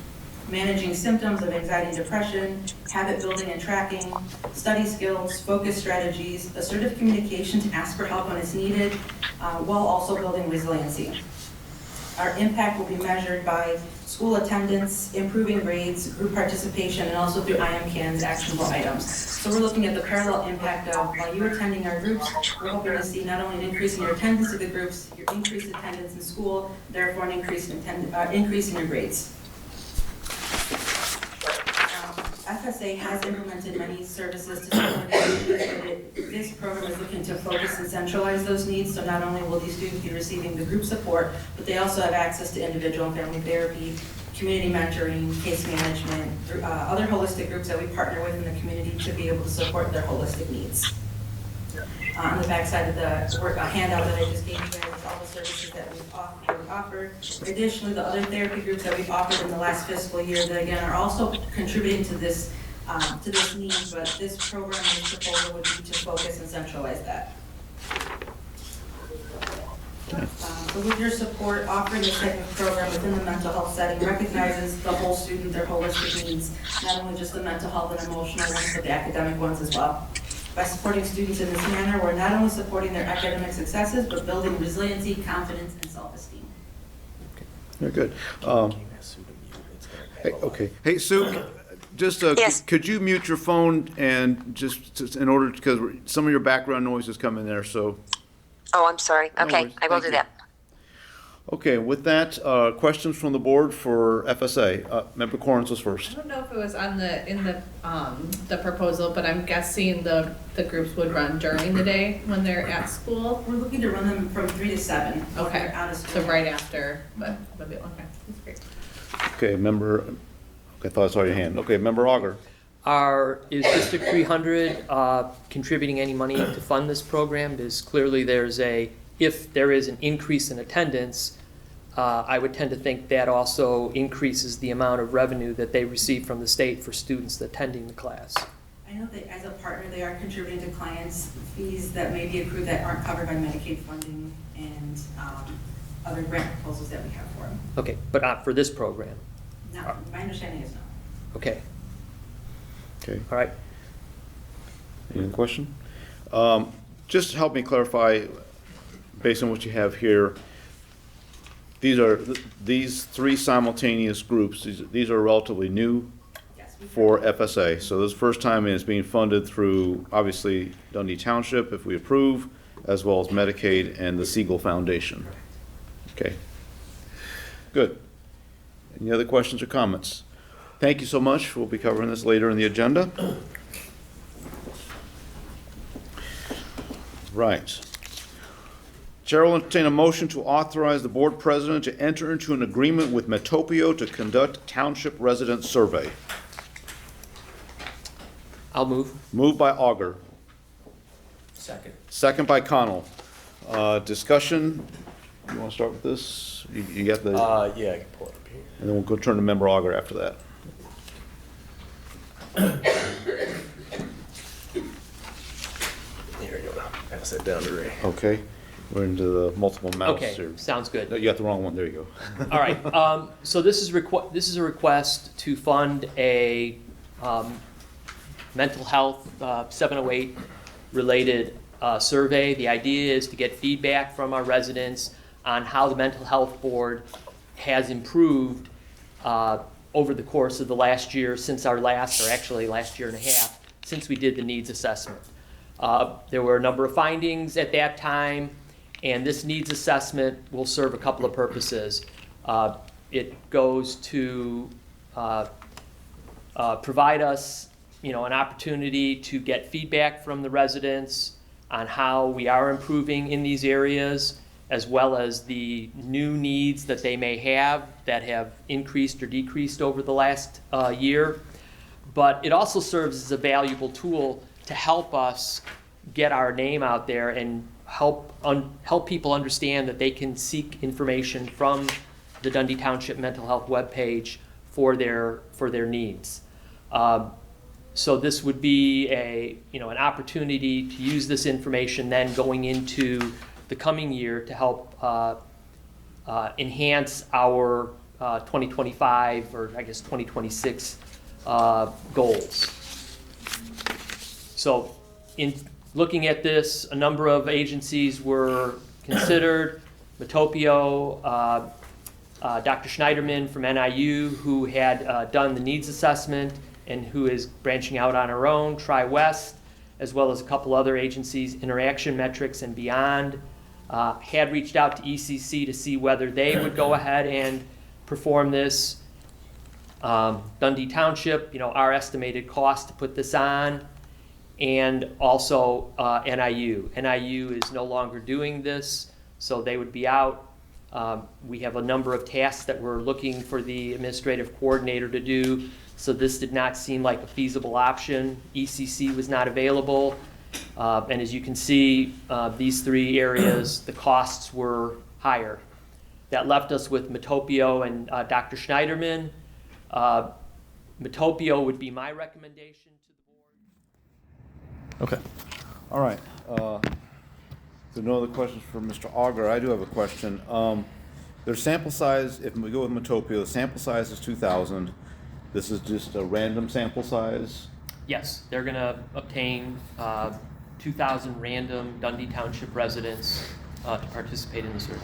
managing symptoms of anxiety and depression, habit building and tracking, study skills, focus strategies, assertive communication to ask for help when it's needed, while also building resiliency. Our impact will be measured by school attendance, improving grades, group participation, and also through IMCAN's actionable items. So we're looking at the parallel impact of, while you're attending our groups, we're hoping to see not only an increase in your attendance to the groups, your increased attendance in school, therefore an increase in your grades. FSA has implemented many services to support these, but this program is looking to focus and centralize those needs. So not only will these students be receiving the group support, but they also have access to individual and family therapy, community mentoring, case management, other holistic groups that we partner with in the community to be able to support their holistic needs. On the back side of the handout that I just gave you guys is all the services that we've offered. Additionally, the other therapy groups that we've offered in the last fiscal year that again are also contributing to this need, but this program and this proposal would be to focus and centralize that. So with your support, offering this type of program within the mental health setting recognizes the whole student, their holistic needs, not only just the mental health and emotional ones, but the academic ones as well. By supporting students in this manner, we're not only supporting their academic successes, but building resiliency, confidence, and self-esteem. Very good. Okay. Hey, Sue, just, Yes. could you mute your phone and just in order, because some of your background noise is coming there, so. Oh, I'm sorry. No Okay, worries. I will Thank do you. that. Okay, with that, questions from the board for FSA. Member Corns was first. I don't know if it was on the proposal, but I'm guessing the groups would run during the day when they're at school. We're looking to run them from 3 to 7. when Okay, they're out of school. so right after, but, okay, that's great. Okay, I thought I saw your hand. Okay, Member Auger. Is District 300 contributing any money to fund this program? Because clearly if there is an increase in attendance, I would tend to think that also increases the amount of revenue that they receive from the state for students attending the class. I know that as a partner, they are contributing to clients' fees that may be accrued that aren't covered by Medicaid funding and other grant proposals that we have for them. Okay, but not for this program. Now, my understanding is no. Okay, Okay, all right. any other question? Just to help me clarify, based on what you have here, these three simultaneous groups, these are relatively new Yes, for FSA. So this is the first time it's being funded through, obviously, Dundee Township, if we approve, as well as Medicaid and the Siegel Foundation. Okay. Good. Any other questions or comments? Thank you so much. We'll be covering this later in the agenda. Right. Chair will entertain a motion to authorize the board president to enter into an agreement with Metopio to conduct township resident survey. I'll move. Moved by Auger. Second. Second by Connell. Discussion. You want to start with this? You got the, Yeah, I can pull it up here. and then we'll go turn to Member Auger after that. Here you go. Pass that down to Ray. Okay. We're into the multiple mouse Okay, here. sounds good. No, you got the wrong one. There you go. All right, so this is a request to fund a mental health 708 related survey. The idea is to get feedback from our residents on how the mental health board has improved over the course of the last year since last year and a half, since we did the needs assessment. There were a number of findings at that time, and this needs assessment will serve a couple of purposes. It goes to provide us, an opportunity to get feedback from the residents on how we are improving in these areas, as well as the new needs that they may have that have increased or decreased over the last year. But it also serves as a valuable tool to help us get our name out there and help people understand that they can seek information from the Dundee Township Mental Health webpage for their needs. So this would be an opportunity to use this information then going into the coming year to help enhance our 2025 or I guess 2026 goals. So in looking at this, a number of agencies were considered. Metopio, Dr. Schneiderman from NIU, who had done the needs assessment and who is branching out on her own, Tri-West, as well as a couple other agencies, Interaction Metrics and Beyond, had reached out to ECC to see whether they would go ahead and perform this. Dundee Township, our estimated cost to put this on, and also NIU. NIU is no longer doing this, so they would be out. We have a number of tasks that we're looking for the administrative coordinator to do, so this did not seem like a feasible option. ECC was not available, and as you can see, these three areas, the costs were higher. That left us with Metopio and Dr. Schneiderman. Metopio would be my recommendation to the board. Okay. All right. There are no other questions for Mr. Auger. I do have a question. Their sample size, if we go with Metopia, the sample size is 2,000. This is just a random sample size? Yes, they're gonna obtain 2,000 random Dundee Township residents to participate in the survey.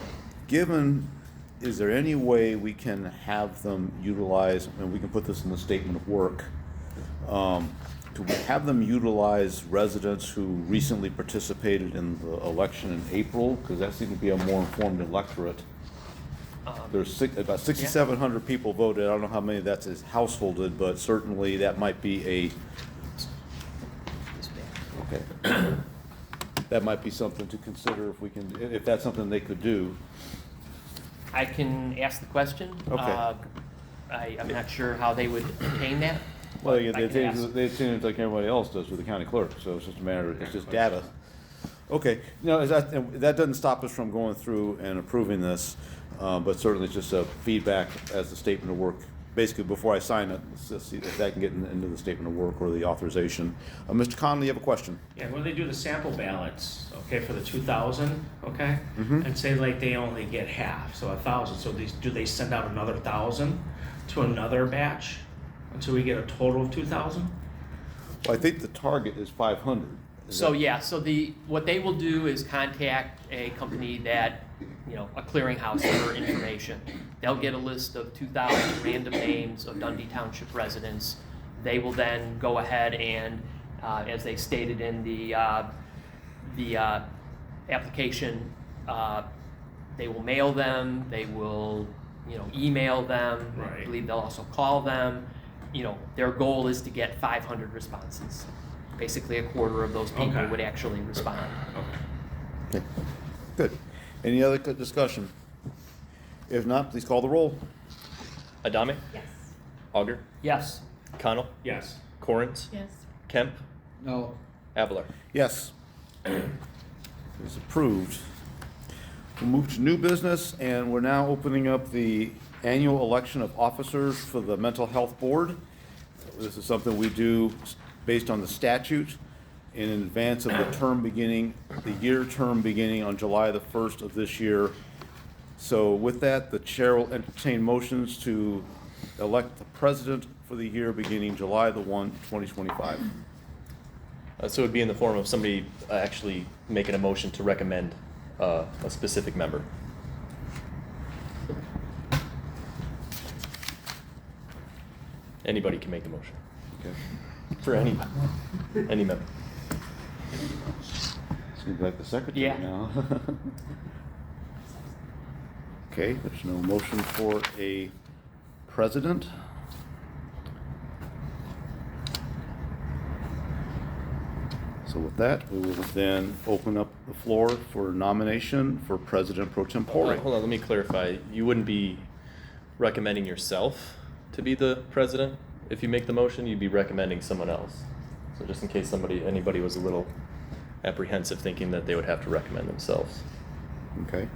Is there any way we can have them utilize, and we can put this in the statement of work, to have them utilize residents who recently participated in the election in April? Because that seemed to be a more informed electorate. There's about 6,700 people voted. I don't know how many that's as householded, but certainly that might be a, okay. That might be something to consider if that's something they could do. I can ask the question. Okay. I'm not sure how they would obtain that. Well, I can ask. they attend it like everybody else does with the county clerk, so it's just a matter, it's just data. Okay, that doesn't stop us from going through and approving this, but certainly it's just a feedback as the statement of work. Basically, before I sign it, let's just see if that can get into the statement of work or the authorization. Mr. Connolly, you have a question? Yeah, when they do the sample ballots, okay, for the 2,000, okay? And say like they only get half, so 1,000, so do they send out another 1,000 to another batch until we get a total of 2,000? Well, I think the target is 500. So what they will do is contact a company that, a clearinghouse for information. They'll get a list of 2,000 random names of Dundee Township residents. They will then go ahead and, as they stated in the application, they will mail them. They will, email them. Right. I believe they'll also call them. Their goal is to get 500 responses. Basically, a quarter of those people would actually respond. Okay. Good. Any other discussion? If not, please call the roll. Adame? Yes. Auger? Yes. Connell? Yes. Correns? Yes. Kemp? No. Avalar? Yes. It's approved. We'll move to new business, and we're now opening up the annual election of officers for the Mental Health Board. This is something we do based on the statute in advance of the year term beginning on July the 1st of this year. So with that, the chair will entertain motions to elect the president for the year beginning July the 1, 2025. So it would be in the form of somebody actually making a motion to recommend a specific member. Anybody can make the motion. Okay. For any member. Seems like the secretary Yeah. now. Okay, there's no motion for a president. So with that, we will then open up the floor for nomination for President Pro Tempore. Hold on, let me clarify. You wouldn't be recommending yourself to be the president? If you make the motion, you'd be recommending someone else. So just in case anybody was a little apprehensive thinking that they would have to recommend themselves. Okay.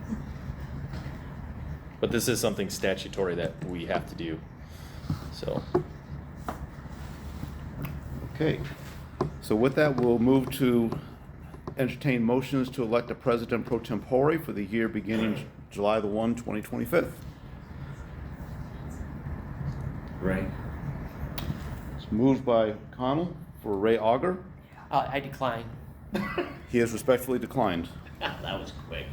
But this is something statutory that we have to do. So, Okay. So with that, we'll move to entertain motions to elect a President Pro Tempore for the year beginning July the 1, 2025. Right. It's moved by Connell for Ray Auger. I decline. He has respectfully declined. That was quick.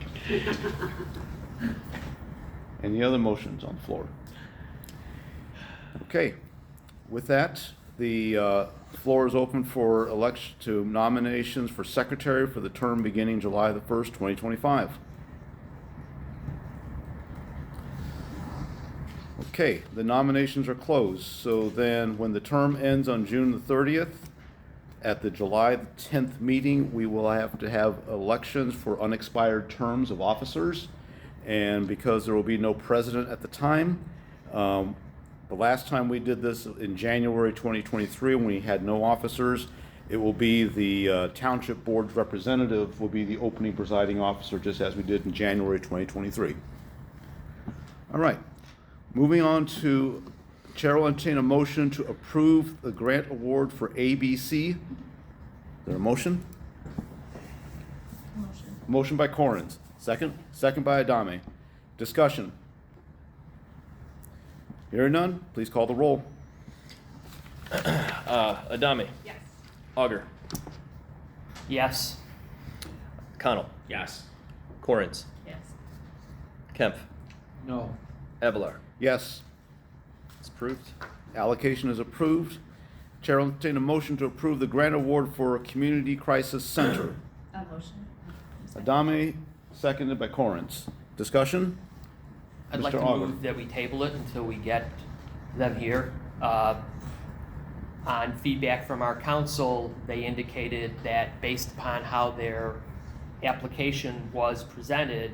Any other motions on the floor? Okay. With that, the floor is open for election to nominations for secretary for the term beginning July the 1st, 2025. Okay, the nominations are closed. So then when the term ends on June the 30th, at the July 10th meeting, we will have to have elections for unexpired terms of officers. And because there will be no president at the time, the last time we did this in January 2023, when we had no officers, it will be the Township Board's representative will be the opening presiding officer, just as we did in January 2023. All right. Moving on to, Chair will entertain a motion to approve the grant award for ABC. Is there a motion? Motion. Motion by Corrins. Second? Second by Adame. Discussion. Hearing none, please call the roll. Adame. Yes. Auger. Yes. Connell. Yes. Corrins. Yes. Kemp. No. Evelar. Yes. It's approved. Allocation is approved. Chair will entertain a motion to approve the grant award for a Community Crisis Center. A motion. Adame, seconded by Corrins. Discussion? I'd like Mr. to Auger. move that we table it until we get them here. On feedback from our council, they indicated that based upon how their application was presented,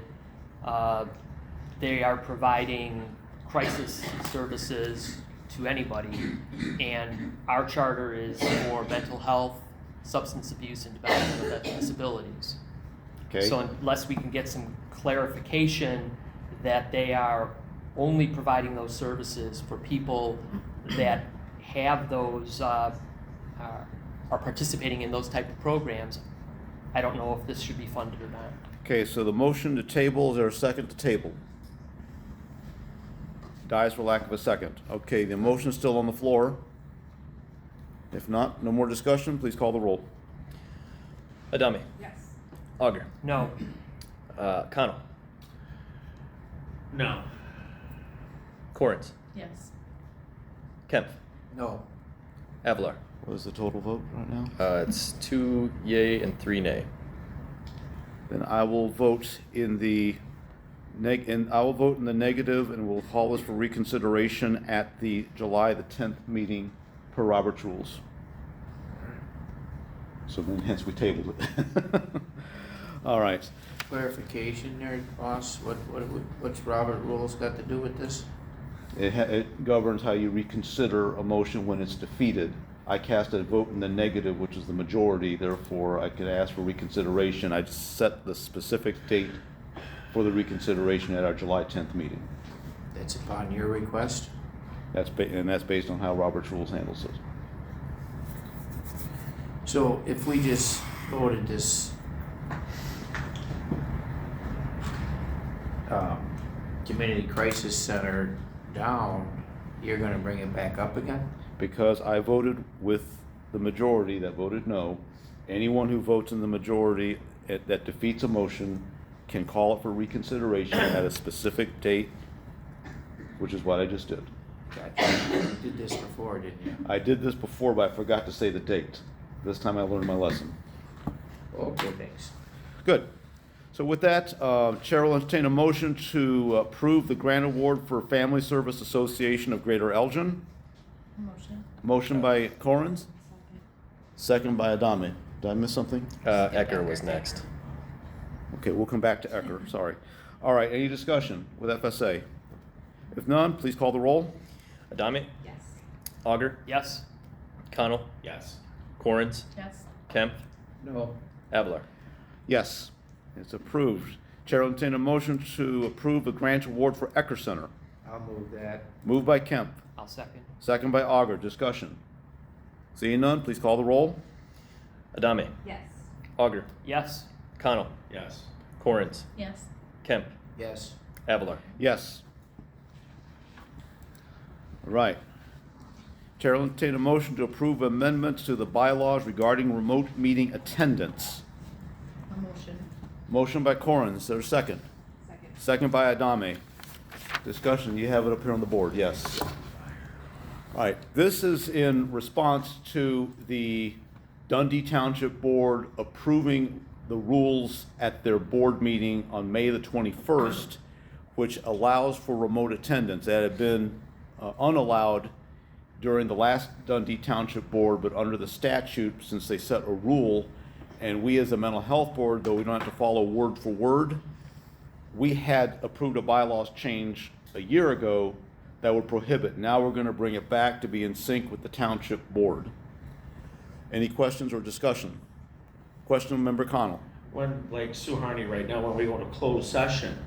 they are providing crisis services to anybody, and our charter is for mental health, substance abuse, and development of disabilities. Okay. So unless we can get some clarification that they are only providing those services for people that have those, are participating in those type of programs, I don't know if this should be funded or not. Okay, so the motion to table, is there a second to table? Dies for lack of a second. Okay, the motion is still on the floor. If not, no more discussion, please call the roll. Adame. Yes. Auger. No. Connell. No. Corrins. Yes. Kemp. No. Evelar. What is the total vote right now? It's 2 yay and 3 nay. Then I will vote in the negative, and we'll call this for reconsideration at the July the 10th meeting per Robert's rules. So then hence we tabled it. All right. Clarification there, boss, what's Robert rules got to do with this? It governs how you reconsider a motion when it's defeated. I cast a vote in the negative, which is the majority, therefore I could ask for reconsideration. I set the specific date for the reconsideration at our July 10th meeting. That's upon your request? That's based on how Robert's rules handles it. So if we just voted this community crisis center down, you're gonna bring it back up again? Because I voted with the majority that voted no, anyone who votes in the majority that defeats a motion can call it for reconsideration at a specific date, which is what I just did. Gotcha. You did this before, didn't you? I did this before, but I forgot to say the date. This time I learned my lesson. Okay, thanks. Good. So with that, Chair will entertain a motion to approve the grant award for Family Service Association of Greater Elgin. Motion. Motion by Corrins, second by Adame. Did I miss something? Ecker was next. Okay, we'll come back to Ecker, sorry. All right, any discussion with FSA? If none, please call the roll. Adame. Yes. Auger. Yes? Connell. Yes. Corrins. Yes. Kemp. No. Evelar. Yes, it's approved. Chair will entertain a motion to approve the grant award for Ecker Center. I'll move that. Moved by Kemp, I'll second. second by Auger. Discussion. Seeing none, please call the roll. Adame. Yes. Auger. Yes? Connell. Yes. Corrins. Yes. Kemp. Yes. Evelar. Yes. All right. Chair will entertain a motion to approve amendments to the bylaws regarding remote meeting attendance. A motion. Motion by Corrins, is there a second? Second. Second by Adame. Discussion, you have it up here on the board, yes. All right, this is in response to the Dundee Township Board approving the rules at their board meeting on May the 21st, which allows for remote attendance. That had been unallowed during the last Dundee Township Board, but under the statute, since they set a rule, and we as a mental health board, though we don't have to follow word for word, we had approved a bylaws change a year ago that would prohibit. Now we're going to bring it back to be in sync with the township board. Any questions or discussion? Question, Member Connell. When, like Sue Harney right now, when we go to closed session,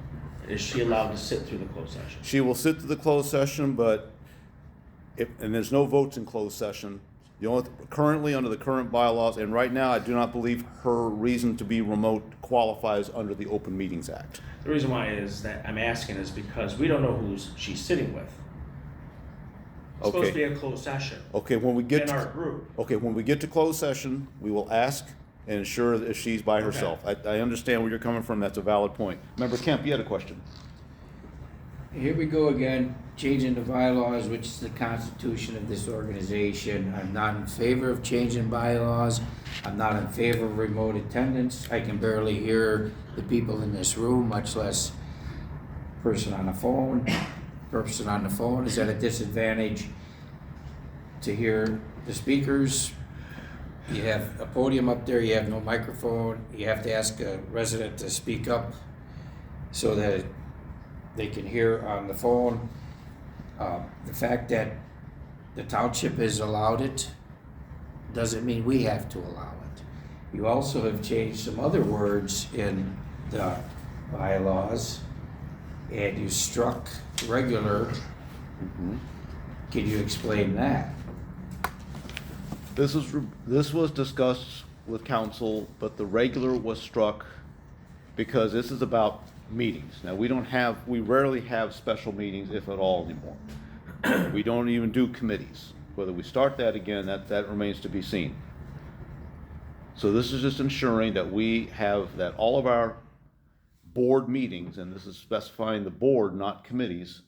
is she allowed to sit through the closed session? She will sit to the closed session, but and there's no votes in closed session. Currently, under the current bylaws, and right now, I do not believe her reason to be remote qualifies under the Open Meetings Act. The reason why is that I'm asking is because we don't know who she's sitting with. It's supposed to be a closed session. Okay, when we get in our group. Okay, when we get to closed session, we will ask and ensure that if she's by herself. I understand where you're coming from. That's a valid point. Member Kemp, you had a question. Here we go again, changing the bylaws, which is the constitution of this organization. I'm not in favor of changing bylaws. I'm not in favor of remote attendance. I can barely hear the people in this room, much less person on the phone. Person on the phone is at a disadvantage to hear the speakers. You have a podium up there, you have no microphone. You have to ask a resident to speak up so that they can hear on the phone. The fact that the township has allowed it doesn't mean we have to allow it. You also have changed some other words in the bylaws, and you struck regular. Can you explain that? This was discussed with council, but the regular was struck because this is about meetings. Now, we rarely have special meetings, if at all, anymore. We don't even do committees. Whether we start that again, that remains to be seen. So this is just ensuring that that all of our board meetings, and this is specifying the board, not committees,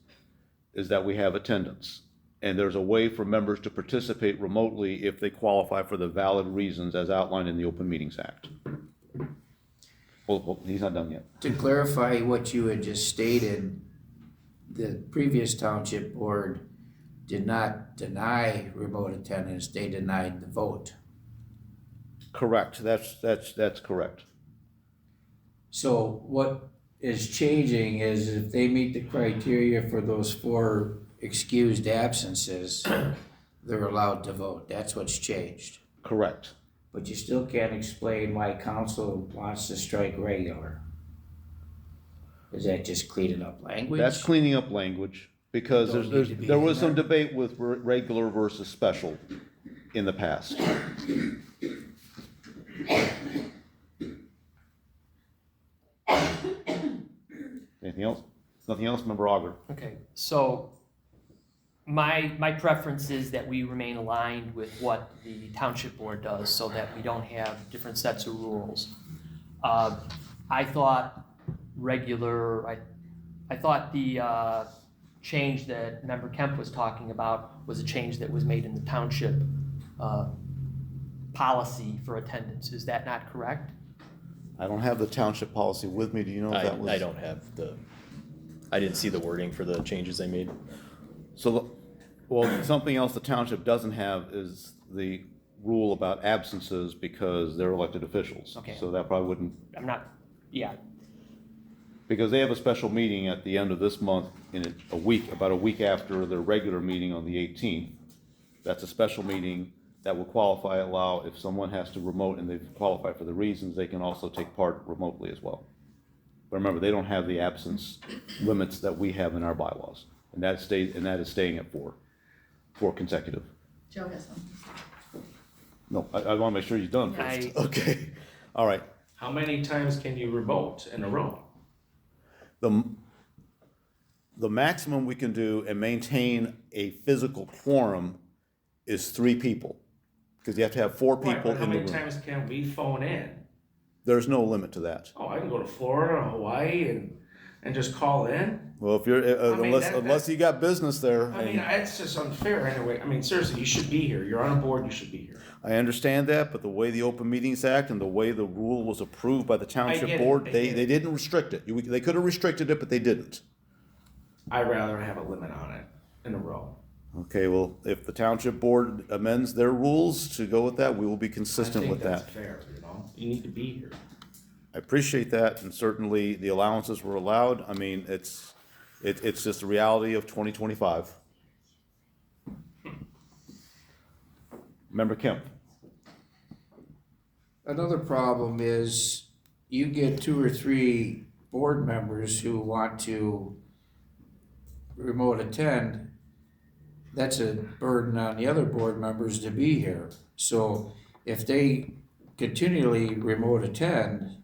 is that we have attendance. And there's a way for members to participate remotely if they qualify for the valid reasons as outlined in the Open Meetings Act. Well, he's not done yet. To clarify what you had just stated, the previous township board did not deny remote attendance, they denied the vote. Correct, that's correct. So what is changing is if they meet the criteria for those 4 excused absences, they're allowed to vote. That's what's changed. Correct. But you still can't explain why council wants to strike regular. Is that just cleaning up language? That's cleaning up language because there was some debate with regular versus special in the past. Anything else? Nothing else, Member Auger? Okay, so my preference is that we remain aligned with what the township board does so that we don't have different sets of rules. I thought I thought the change that Member Kemp was talking about was a change that was made in the township policy for attendance. Is that not correct? I don't have the township policy with me. Do you know if that was? I don't have I didn't see the wording for the changes they made. So, something else the township doesn't have is the rule about absences because they're elected officials. Okay. So that probably wouldn't. Yeah. Because they have a special meeting at the end of this month about a week after their regular meeting on the 18th. That's a special meeting that will allow if someone has to remote and they've qualified for the reasons, they can also take part remotely as well. But remember, they don't have the absence limits that we have in our bylaws. And that is staying at 4 consecutive. Joe has some. No, I want to make sure he's done first. Okay, all right. How many times can you remote in a row? The maximum we can do and maintain a physical quorum is 3 people. Because you have to have 4 people in the room. How many times can we phone in? There's no limit to that. Oh, I can go to Florida, Hawaii, and just call in? Well, if you're, unless you got business there. I mean, it's just unfair anyway. I mean, seriously, you should be here. You're on a board, you should be here. I understand that, but the way the Open Meetings Act and the way the rule was approved by the township board, they didn't restrict it. They could have restricted it, but they didn't. I'd rather have a limit on it in a row. Okay, well, if the township board amends their rules to go with that, we will be consistent with that. I think that's fair, you need to be here. I appreciate that, and certainly the allowances were allowed. I mean, it's just the reality of 2025. Member Kemp. Another problem is you get 2 or 3 board members who want to remote attend, that's a burden on the other board members to be here. So if they continually remote attend,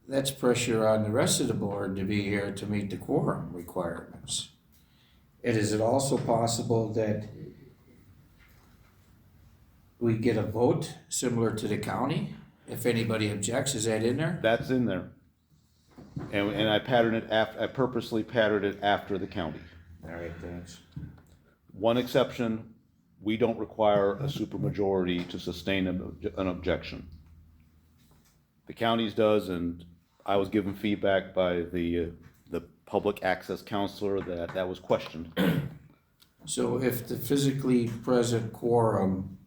that's pressure on the rest of the board to be here to meet the quorum requirements. And is it also possible that we get a vote similar to the county? If anybody objects, is that in there? That's in there. And I I purposely patterned it after the county. All right, thanks. One exception, we don't require a supermajority to sustain an objection. The county's does, and I was given feedback by the public access counselor that was questioned. So if the physically present quorum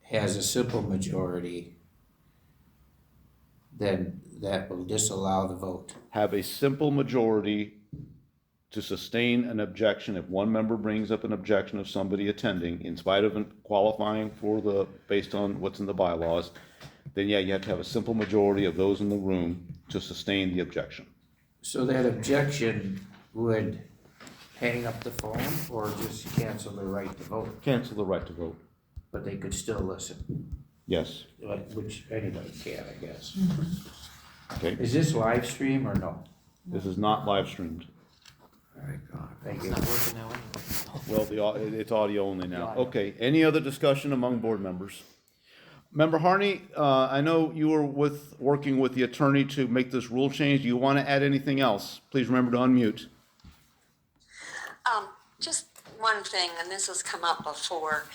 has a simple majority, then that will disallow the vote. Have a simple majority to sustain an objection. If one member brings up an objection of somebody attending, in spite of qualifying for based on what's in the bylaws, then yeah, you have to have a simple majority of those in the room to sustain the objection. So that objection would hang up the phone or just cancel the right to vote? Cancel the right to vote. But they could still listen, Yes. which anybody can, I guess. Okay. Is this live stream or no? This is not live streamed. All right, God, thank you. Well, it's audio only now. Okay, any other discussion among board members? Member Harney, I know you were working with the attorney to make this rule change. Do you want to add anything else? Please remember to unmute. Just one thing, and this has come up before,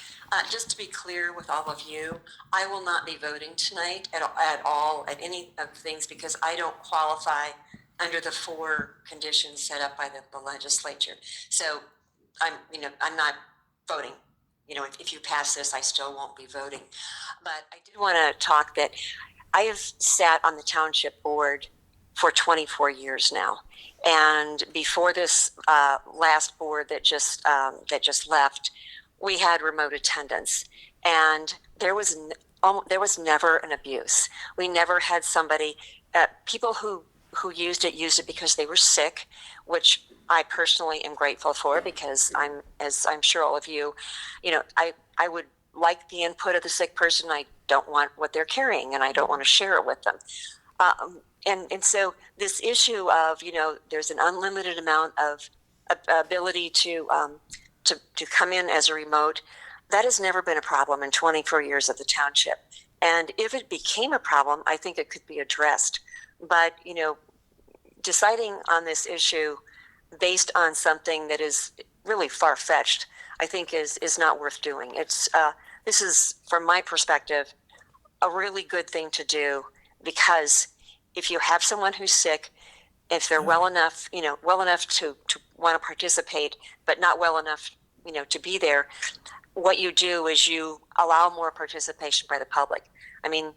just to be clear with all of you, I will not be voting tonight at all at any of the things because I don't qualify under the 4 conditions set up by the legislature. So I'm not voting. If you pass this, I still won't be voting. But I did want to talk that I have sat on the township board for 24 years now. And before this last board that just left, we had remote attendance, and there was never an abuse. We never had somebody. People who used it because they were sick, which I personally am grateful for because as I'm sure all of you, I would like the input of the sick person. I don't want what they're carrying, and I don't want to share it with them. And so this issue of, there's an unlimited amount of ability to come in as a remote, that has never been a problem in 24 years of the township. And if it became a problem, I think it could be addressed. But, deciding on this issue based on something that is really far-fetched, I think is not worth doing. This is, from my perspective, a really good thing to do because if you have someone who's sick, if they're well enough to want to participate, but not well enough, to be there, what you do is you allow more participation by the public. I mean,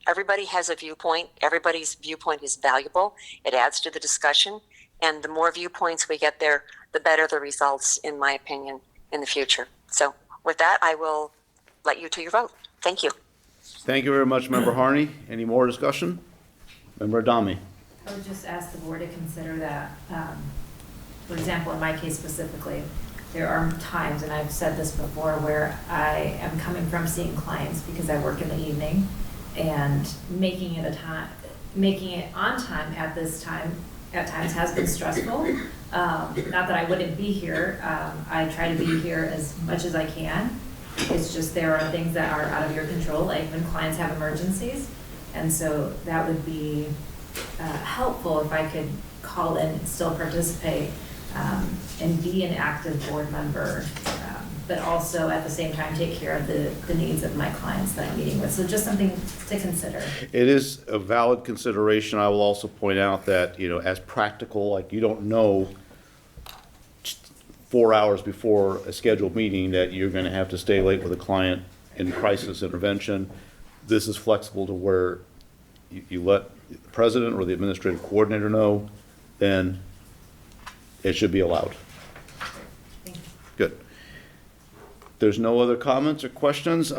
everybody has a viewpoint. Everybody's viewpoint is valuable. It adds to the discussion. And the more viewpoints we get there, the better the results, in my opinion, in the future. So with that, I will let you to your vote. Thank you. Thank you very much, Member Harney. Any more discussion? Member Adami. I would just ask the board to consider that, for example, in my case specifically, there are times, and I've said this before, where I am coming from seeing clients because I work in the evening, and making it on time at this time at times has been stressful. Not that I wouldn't be here. I try to be here as much as I can. It's just there are things that are out of your control, like when clients have emergencies. And so that would be helpful if I could call in and still participate and be an active board member, but also at the same time take care of the needs of my clients that I'm meeting with. So just something to consider. It is a valid consideration. I will also point out that, as practical, like you don't know 4 hours before a scheduled meeting that you're going to have to stay late with a client in crisis intervention. This is flexible to where you let the president or the administrative coordinator know, then it should be allowed. Good. There's no other comments or questions.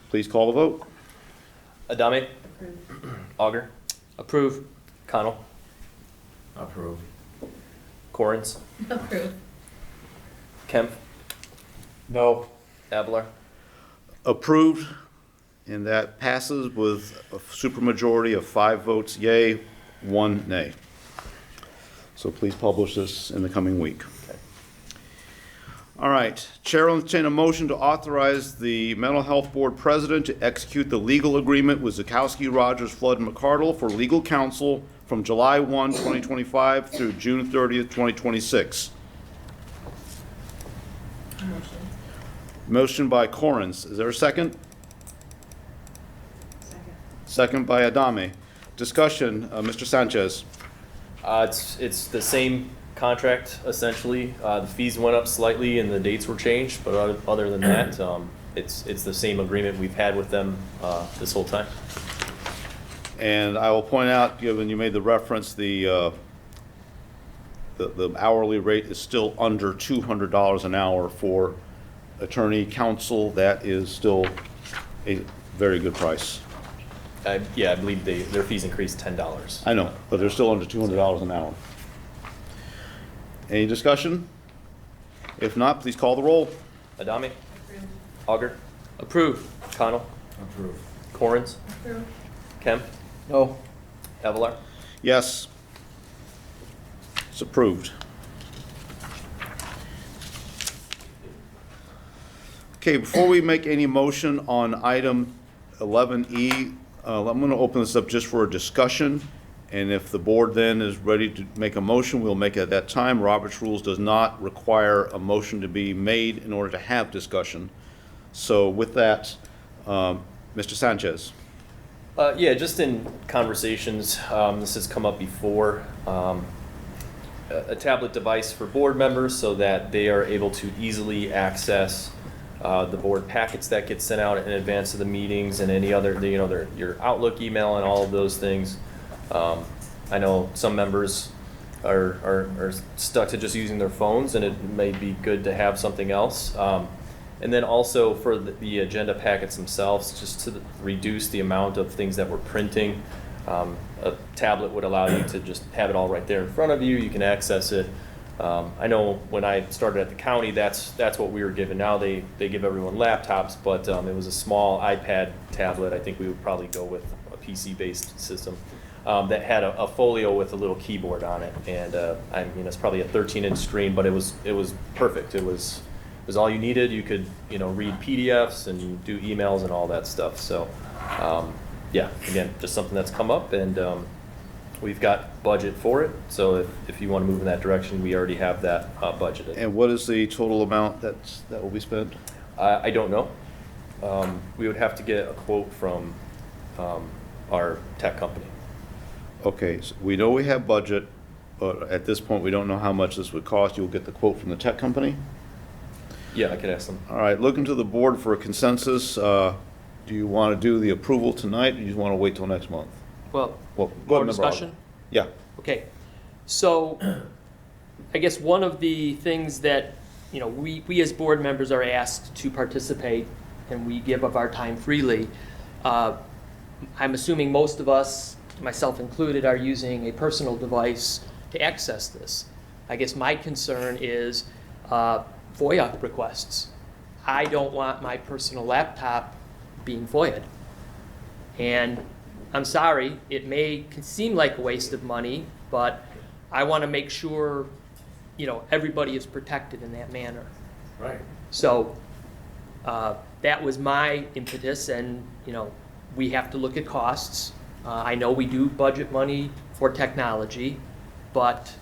Please call the vote. Adame? Approve. Auger? Approve. Connell? Approve. Corrins? Approve. Kemp, No. Avalar. Approved, and that passes with a supermajority of 5 votes yea, 1 nay. So please publish this in the coming week. All right, Chair will entertain a motion to authorize the Mental Health Board President to execute the legal agreement with Zukowski, Rogers, Flood, and McCardle for legal counsel from July 1, 2025 through June 30th, 2026. Motion by Corrins. Is there a second? Second by Adame. Discussion, Mr. Sanchez. It's the same contract, essentially. The fees went up slightly and the dates were changed, but other than that, it's the same agreement we've had with them this whole time. And I will point out, given you made the reference, the hourly rate is still under $200 an hour for attorney counsel. That is still a very good price. Yeah, I believe their fees increased $10. I know, but they're still under $200 an hour. Any discussion? If not, please call the roll. Adame? Auger? Approved. Connell? Approved. Corrins? Approved. Kemp? No. Avalar? Yes. It's approved. Okay, before we make any motion on item 11E, I'm going to open this up just for a discussion, and if the board then is ready to make a motion, we'll make it at that time. Robert's Rules does not require a motion to be made in order to have discussion. So with that, Mr. Sanchez. Yeah, just in conversations, this has come up before, a tablet device for board members so that they are able to easily access the board packets that get sent out in advance of the meetings and any other, your Outlook email and all of those things. I know some members are stuck to just using their phones, and it may be good to have something else. And then also for the agenda packets themselves, just to reduce the amount of things that we're printing. A tablet would allow you to just have it all right there in front of you. You can access it. I know when I started at the county, that's what we were given. Now they give everyone laptops, but it was a small iPad tablet. I think we would probably go with a PC-based system that had a folio with a little keyboard on it. And I mean, it's probably a 13-inch screen, but it was perfect. It was all you needed. You could read PDFs and do emails and all that stuff. So yeah, again, just something that's come up, and we've got budget for it. So if you want to move in that direction, we already have that budgeted. And what is the total amount that will be spent? I don't know. We would have to get a quote from our tech company. Okay, so we know we have budget, but at this point, we don't know how much this would cost. You'll get the quote from the tech company? Yeah, I could ask them. All right, looking to the board for a consensus. Do you want to do the approval tonight, or do you want to wait till next month? Well, Go more ahead, Member discussion? Ogden. Yeah. Okay, so I guess one of the things that, we as board members are asked to participate, and we give of our time freely. I'm assuming most of us, myself included, are using a personal device to access this. I guess my concern is FOIA requests. I don't want my personal laptop being FOIA'd. And I'm sorry, it may seem like a waste of money, but I want to make sure, everybody is protected in that manner. Right. So that was my impetus, and, we have to look at costs. I know we do budget money for technology, but,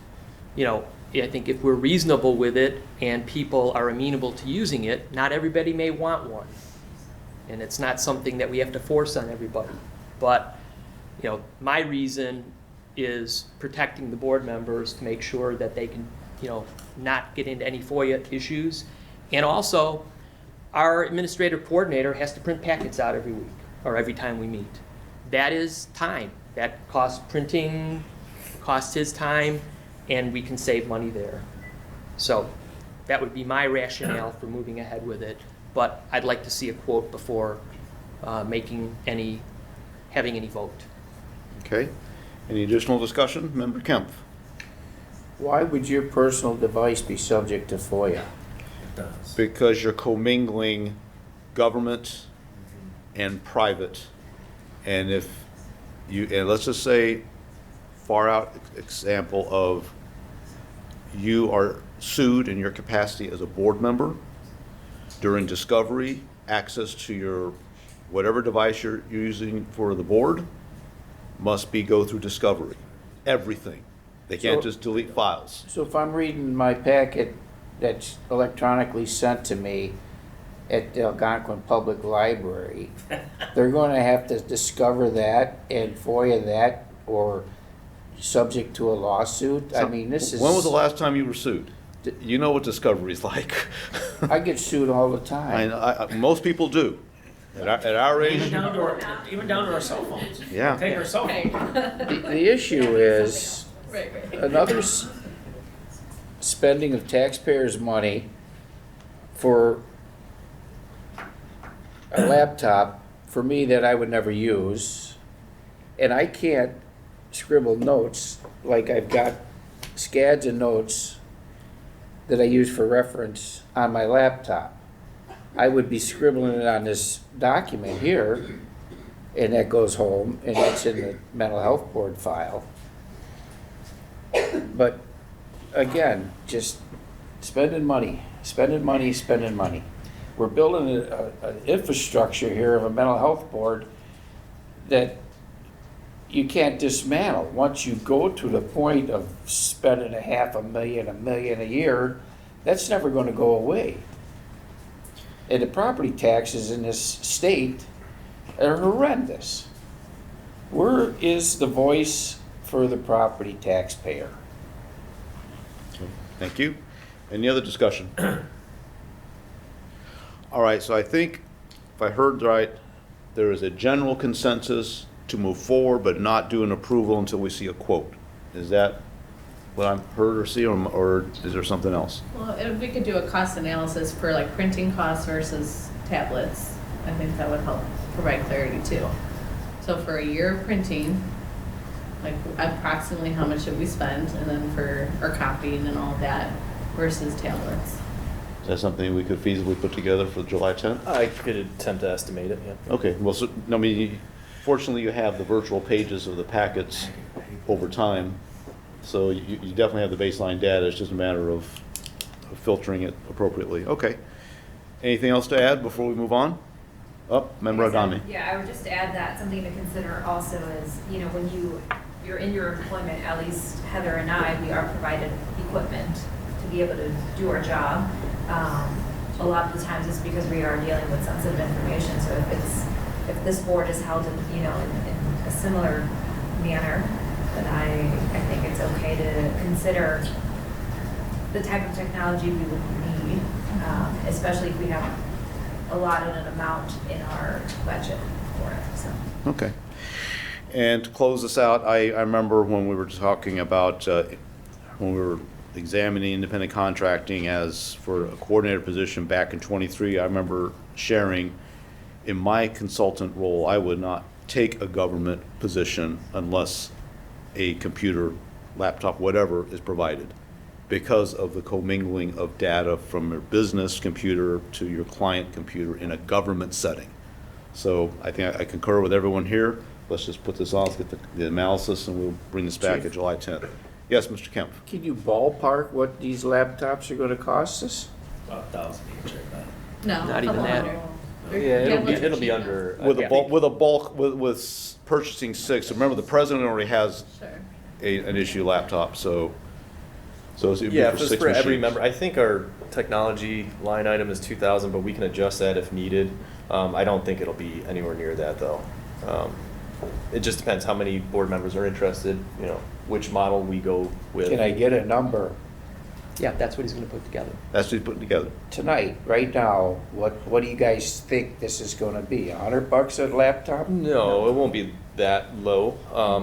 I think if we're reasonable with it and people are amenable to using it, not everybody may want one. And it's not something that we have to force on everybody. But, my reason is protecting the board members to make sure that they can, not get into any FOIA issues. And also, our administrative coordinator has to print packets out every week or every time we meet. That is time. That costs printing, costs his time, and we can save money there. So that would be my rationale for moving ahead with it. But I'd like to see a quote before having any vote. Okay. Any additional discussion? Member Kemp. Why would your personal device be subject to FOIA? does. because you're commingling government and private. And if you, and let's just say, far out example of you are sued in your capacity as a board member during discovery, access to your, whatever device you're using for the board must go through discovery. Everything. They can't just delete files. So if I'm reading my packet that's electronically sent to me at the Algonquin Public Library, they're gonna have to discover that and FOIA that, or subject to a lawsuit? I mean, this is... When was the last time you were sued? You know what discovery's like. I get sued all the time. Most people do. At our age. Even down to our cell phones. Yeah. Take our cell phone. The issue is another spending of taxpayers' money for a laptop for me that I would never use, and I can't scribble notes like I've got scads and notes that I use for reference on my laptop. I would be scribbling it on this document here, and that goes home, and it's in the mental health board file. But again, just spending money, spending money, spending money. We're building an infrastructure here of a mental health board that you can't dismantle. Once you go to the point of spending $500,000, $1 million a year, that's never going to go away. And the property taxes in this state are horrendous. Where is the voice for the property taxpayer? Thank you. Any other discussion? All right, so I think, if I heard right, there is a general consensus to move forward, but not do an approval until we see a quote. Is that what I've heard or see, or is there something else? Well, if we could do a cost analysis for like printing costs versus tablets, I think that would help provide clarity too. So for a year of printing, like approximately how much should we spend, and then for our copying and all that versus tablets. Is that something we could feasibly put together for July 10th? I could attempt to estimate it, yeah. Okay, well, so, I mean, fortunately you have the virtual pages of the packets over time, so you definitely have the baseline data. It's just a matter of filtering it appropriately. Okay. Anything else to add before we move on? Member Adami. Yeah, I would just add that something to consider also is, when you're in your employment, at least Heather and I, we are provided equipment to be able to do our job. A lot of the times it's because we are dealing with sensitive information. So if this board is held in, in a similar manner, then I think it's okay to consider the type of technology we would need, especially if we have allotted an amount in our budget for it. So. Okay. And to close this out, I remember when we were talking about, when we were examining independent contracting as for a coordinator position back in '23, I remember sharing in my consultant role, I would not take a government position unless a computer, laptop, whatever is provided, because of the commingling of data from your business computer to your client computer in a government setting. So I think I concur with everyone here. Let's just put this on, let's get the analysis, and we'll bring this back at July 10th. Yes, Mr. Kemp. Can you ballpark what these laptops are going to cost us? About 1,000 each, I bet. No, Not even that. Yeah, it'll be under. With purchasing 6. Remember, the president already has an issue laptop, so it'd be Yeah, for if it's 6 for every machines. member, I think our technology line item is 2,000, but we can adjust that if needed. I don't think it'll be anywhere near that though. It just depends how many board members are interested, which model we go with. Can I get a number? Yeah, that's what he's gonna put together. That's what he's putting together. Tonight, right now, what do you guys think this is going to be? $100 a laptop? No, it won't be that low.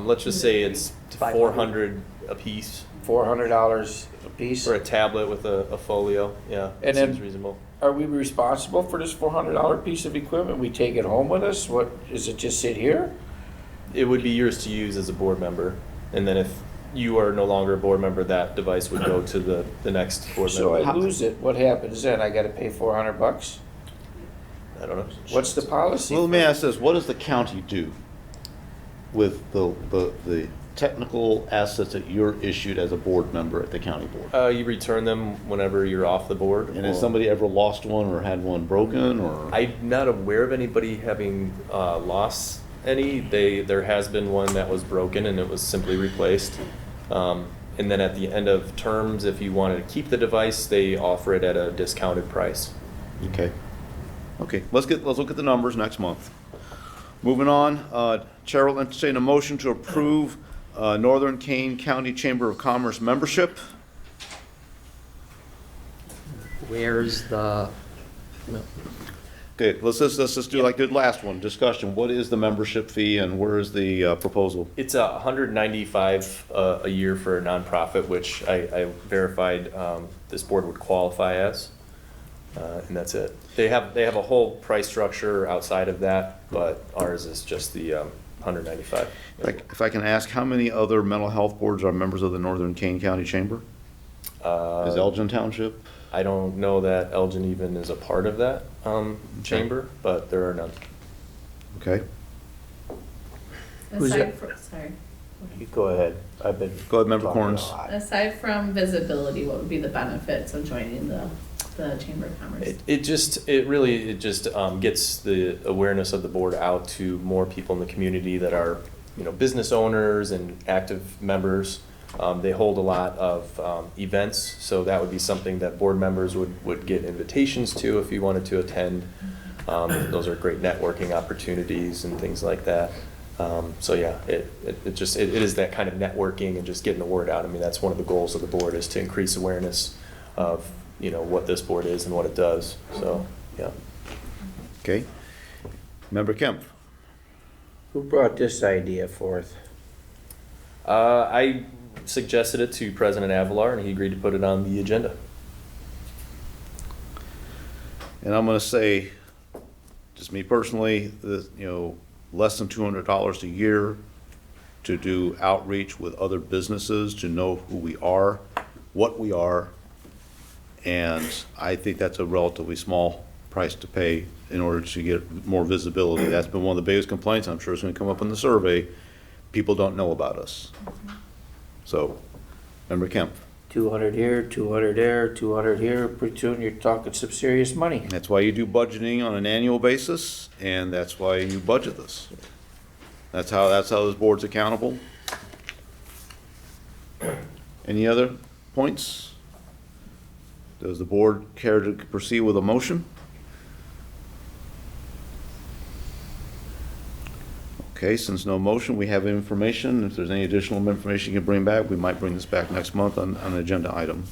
Let's just say it's 400 a piece. $400 a piece? For a tablet with a folio, yeah, And seems then- reasonable. Are we responsible for this $400 piece of equipment? We take it home with us? What, does it just sit here? It would be yours to use as a board member, and then if you are no longer a board member, that device would go to the next board So member. I lose it, what happens then? I gotta pay $400? I don't know. What's the policy? Well, let me ask this, what does the county do with the technical assets that you're issued as a board member at the county board? You return them whenever you're off the board. And has somebody ever lost one or had one broken, or? I'm not aware of anybody having lost any. There has been one that was broken and it was simply replaced. And then at the end of terms, if you wanted to keep the device, they offer it at a discounted price. Okay. Okay, let's look at the numbers next month. Moving on, Chair will entertain a motion to approve Northern Kane County Chamber of Commerce membership. Where's the, no. Okay, let's just do like the last one, discussion. What is the membership fee and where is the proposal? It's $195 a year for a nonprofit, which I verified this board would qualify as, and that's it. They have a whole price structure outside of that, but ours is just the $195. If I can ask, how many other mental health boards are members of the Northern Kane County Chamber? Is Elgin Township? I don't know that Elgin even is a part of that chamber, but there are none. Okay. Who's Aside it? from, sorry. You go ahead. I've been. Go ahead, Member talking Corns. a lot. Aside from visibility, what would be the benefits of joining the Chamber of Commerce? It just gets the awareness of the board out to more people in the community that are, business owners and active members. They hold a lot of events, so that would be something that board members would get invitations to if you wanted to attend. Those are great networking opportunities and things like that. So yeah, it is that kind of networking and just getting the word out. I mean, that's one of the goals of the board, is to increase awareness of what this board is and what it does. So yeah. Okay. Member Kemp. Who brought this idea forth? I suggested it to President Avalar, and he agreed to put it on the agenda. And I'm going to say, just me personally, less than $200 a year to do outreach with other businesses, to know who we are, what we are, and I think that's a relatively small price to pay in order to get more visibility. That's been one of the biggest complaints. I'm sure it's going to come up in the survey. People don't know about us. So, Member Kemp. 200 here, 200 there, 200 here. Pretty soon you're talking some serious money. That's why you do budgeting on an annual basis, and that's why you budget this. That's how this board's accountable. Any other points? Does the board care to proceed with a motion? Okay, since no motion, we have information. If there's any additional information you can bring back, we might bring this back next month on an agenda item.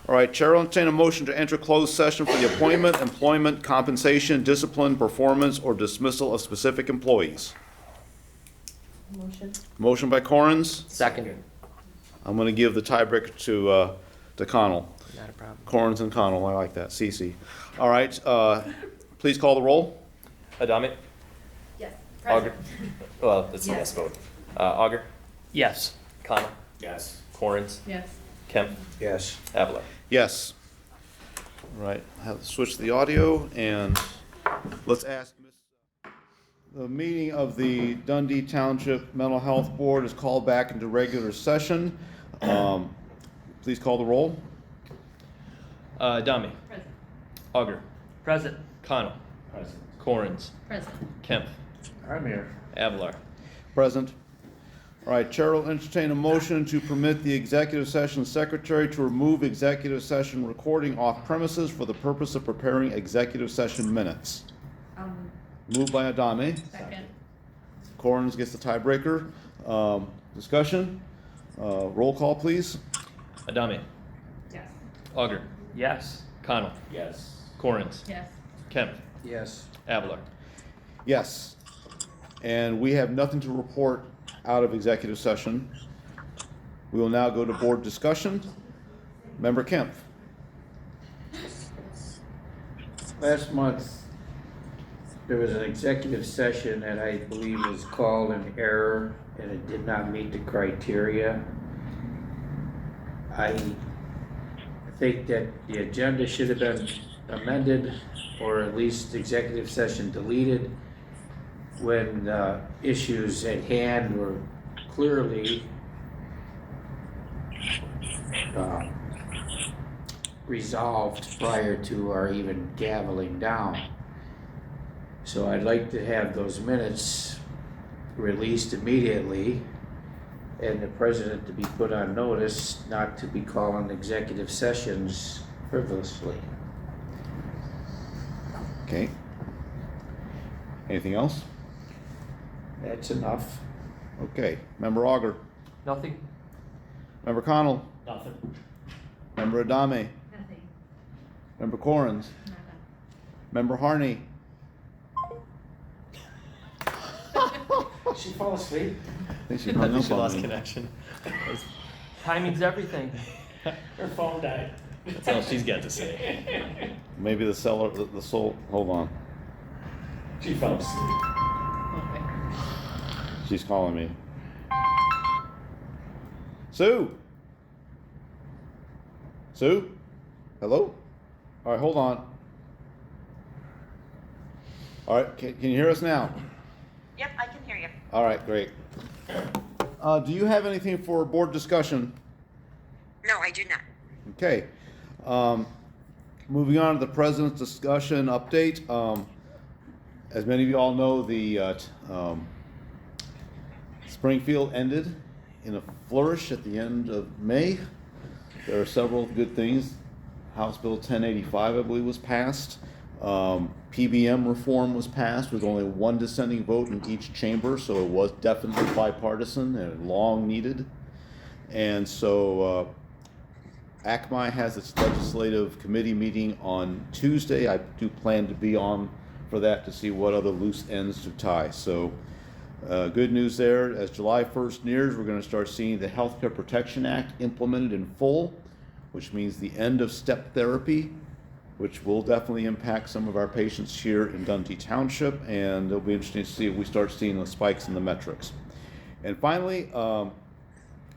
All right, Chair will entertain a motion to enter closed session for the appointment, employment, compensation, discipline, performance, or dismissal of specific employees. Motion. Motion by Corrins. Second. I'm going to give the tiebreaker to Connell. Not a problem. Corrins and Connell, I like that. Cece. All right, please call the roll. Adame? Yes. Auger? Well, it's a Yes. yes vote. Auger? Yes. Connell? Yes. Corrins? Yes. Kemp? Yes. Avalar? Yes. All right, I have to switch the audio, and let's ask the meeting of the Dundee Township Mental Health Board is called back into regular session. Please call the roll. Adame? Present. Auger? Present. Connell? Present. Corrins? Present. Kemp? I'm here. Avalar? Present. All right, Chair will entertain a motion to permit the executive session secretary to remove executive session recording off premises for the purpose of preparing executive session minutes. Moved by Adame. Second. Corrins gets the tiebreaker. Discussion. Roll call, please. Adame? Yes. Auger? Yes. Connell? Yes. Corrins? Yes. Kemp? Yes. Avalar? Yes. And we have nothing to report out of executive session. We will now go to board discussion. Member Kemp. Last month, there was an executive session that I believe was called an error, and it did not meet the criteria. I think that the agenda should have been amended, or at least executive session deleted, when issues at hand were clearly resolved prior to our even gaveling down. So I'd like to have those minutes released immediately, and the president to be put on notice not to be calling executive sessions frivolously. Okay. Anything else? That's enough. Okay. Member Auger. Nothing? Member Connell. Nothing. Member Adame. Nothing. Member Corrins. Member Harney. She fall asleep? I think she I hung think up she on lost me. connection. Timing's everything. Her phone died. That's all she's got to say. Maybe the seller, the soul. Hold on. She fell asleep. She's calling me. Sue. Sue. Hello. All right, hold on. All right, can you hear us now? Yep, I can hear you. All right, great. Do you have anything for board discussion? No, I do not. Okay. Moving on to the president's discussion update. As many of you all know, the Springfield ended in a flourish at the end of May. There are several good things. House Bill 1085, I believe, was passed. PBM reform was passed with only one dissenting vote in each chamber, so it was definitely bipartisan and long needed. And so ACMI has its legislative committee meeting on Tuesday. I do plan to be on for that to see what other loose ends to tie. So good news there. As July 1st nears, we're going to start seeing the Healthcare Protection Act implemented in full, which means the end of step therapy, which will definitely impact some of our patients here in Dundee Township, and it'll be interesting to see if we start seeing the spikes in the metrics. And finally,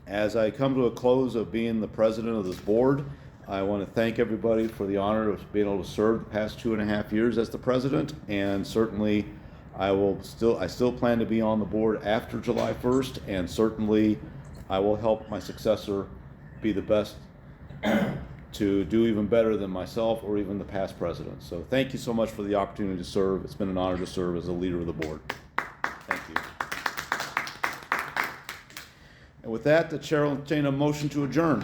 as I come to a close of being the president of this board, I want to thank everybody for the honor of being able to serve the past 2.5 years as the president, and certainly I still plan to be on the board after July 1st, and certainly I will help my successor be the best to do even better than myself or even the past president. So thank you so much for the opportunity to serve. It's been an honor to serve as a leader of the board. Thank you. And with that, the chair will entertain a motion to adjourn.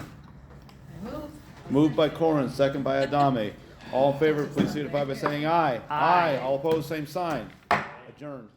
Moved by Corrin, second by Adame. All in favor, please signify by saying aye. Aye. All opposed, same sign. Adjourned.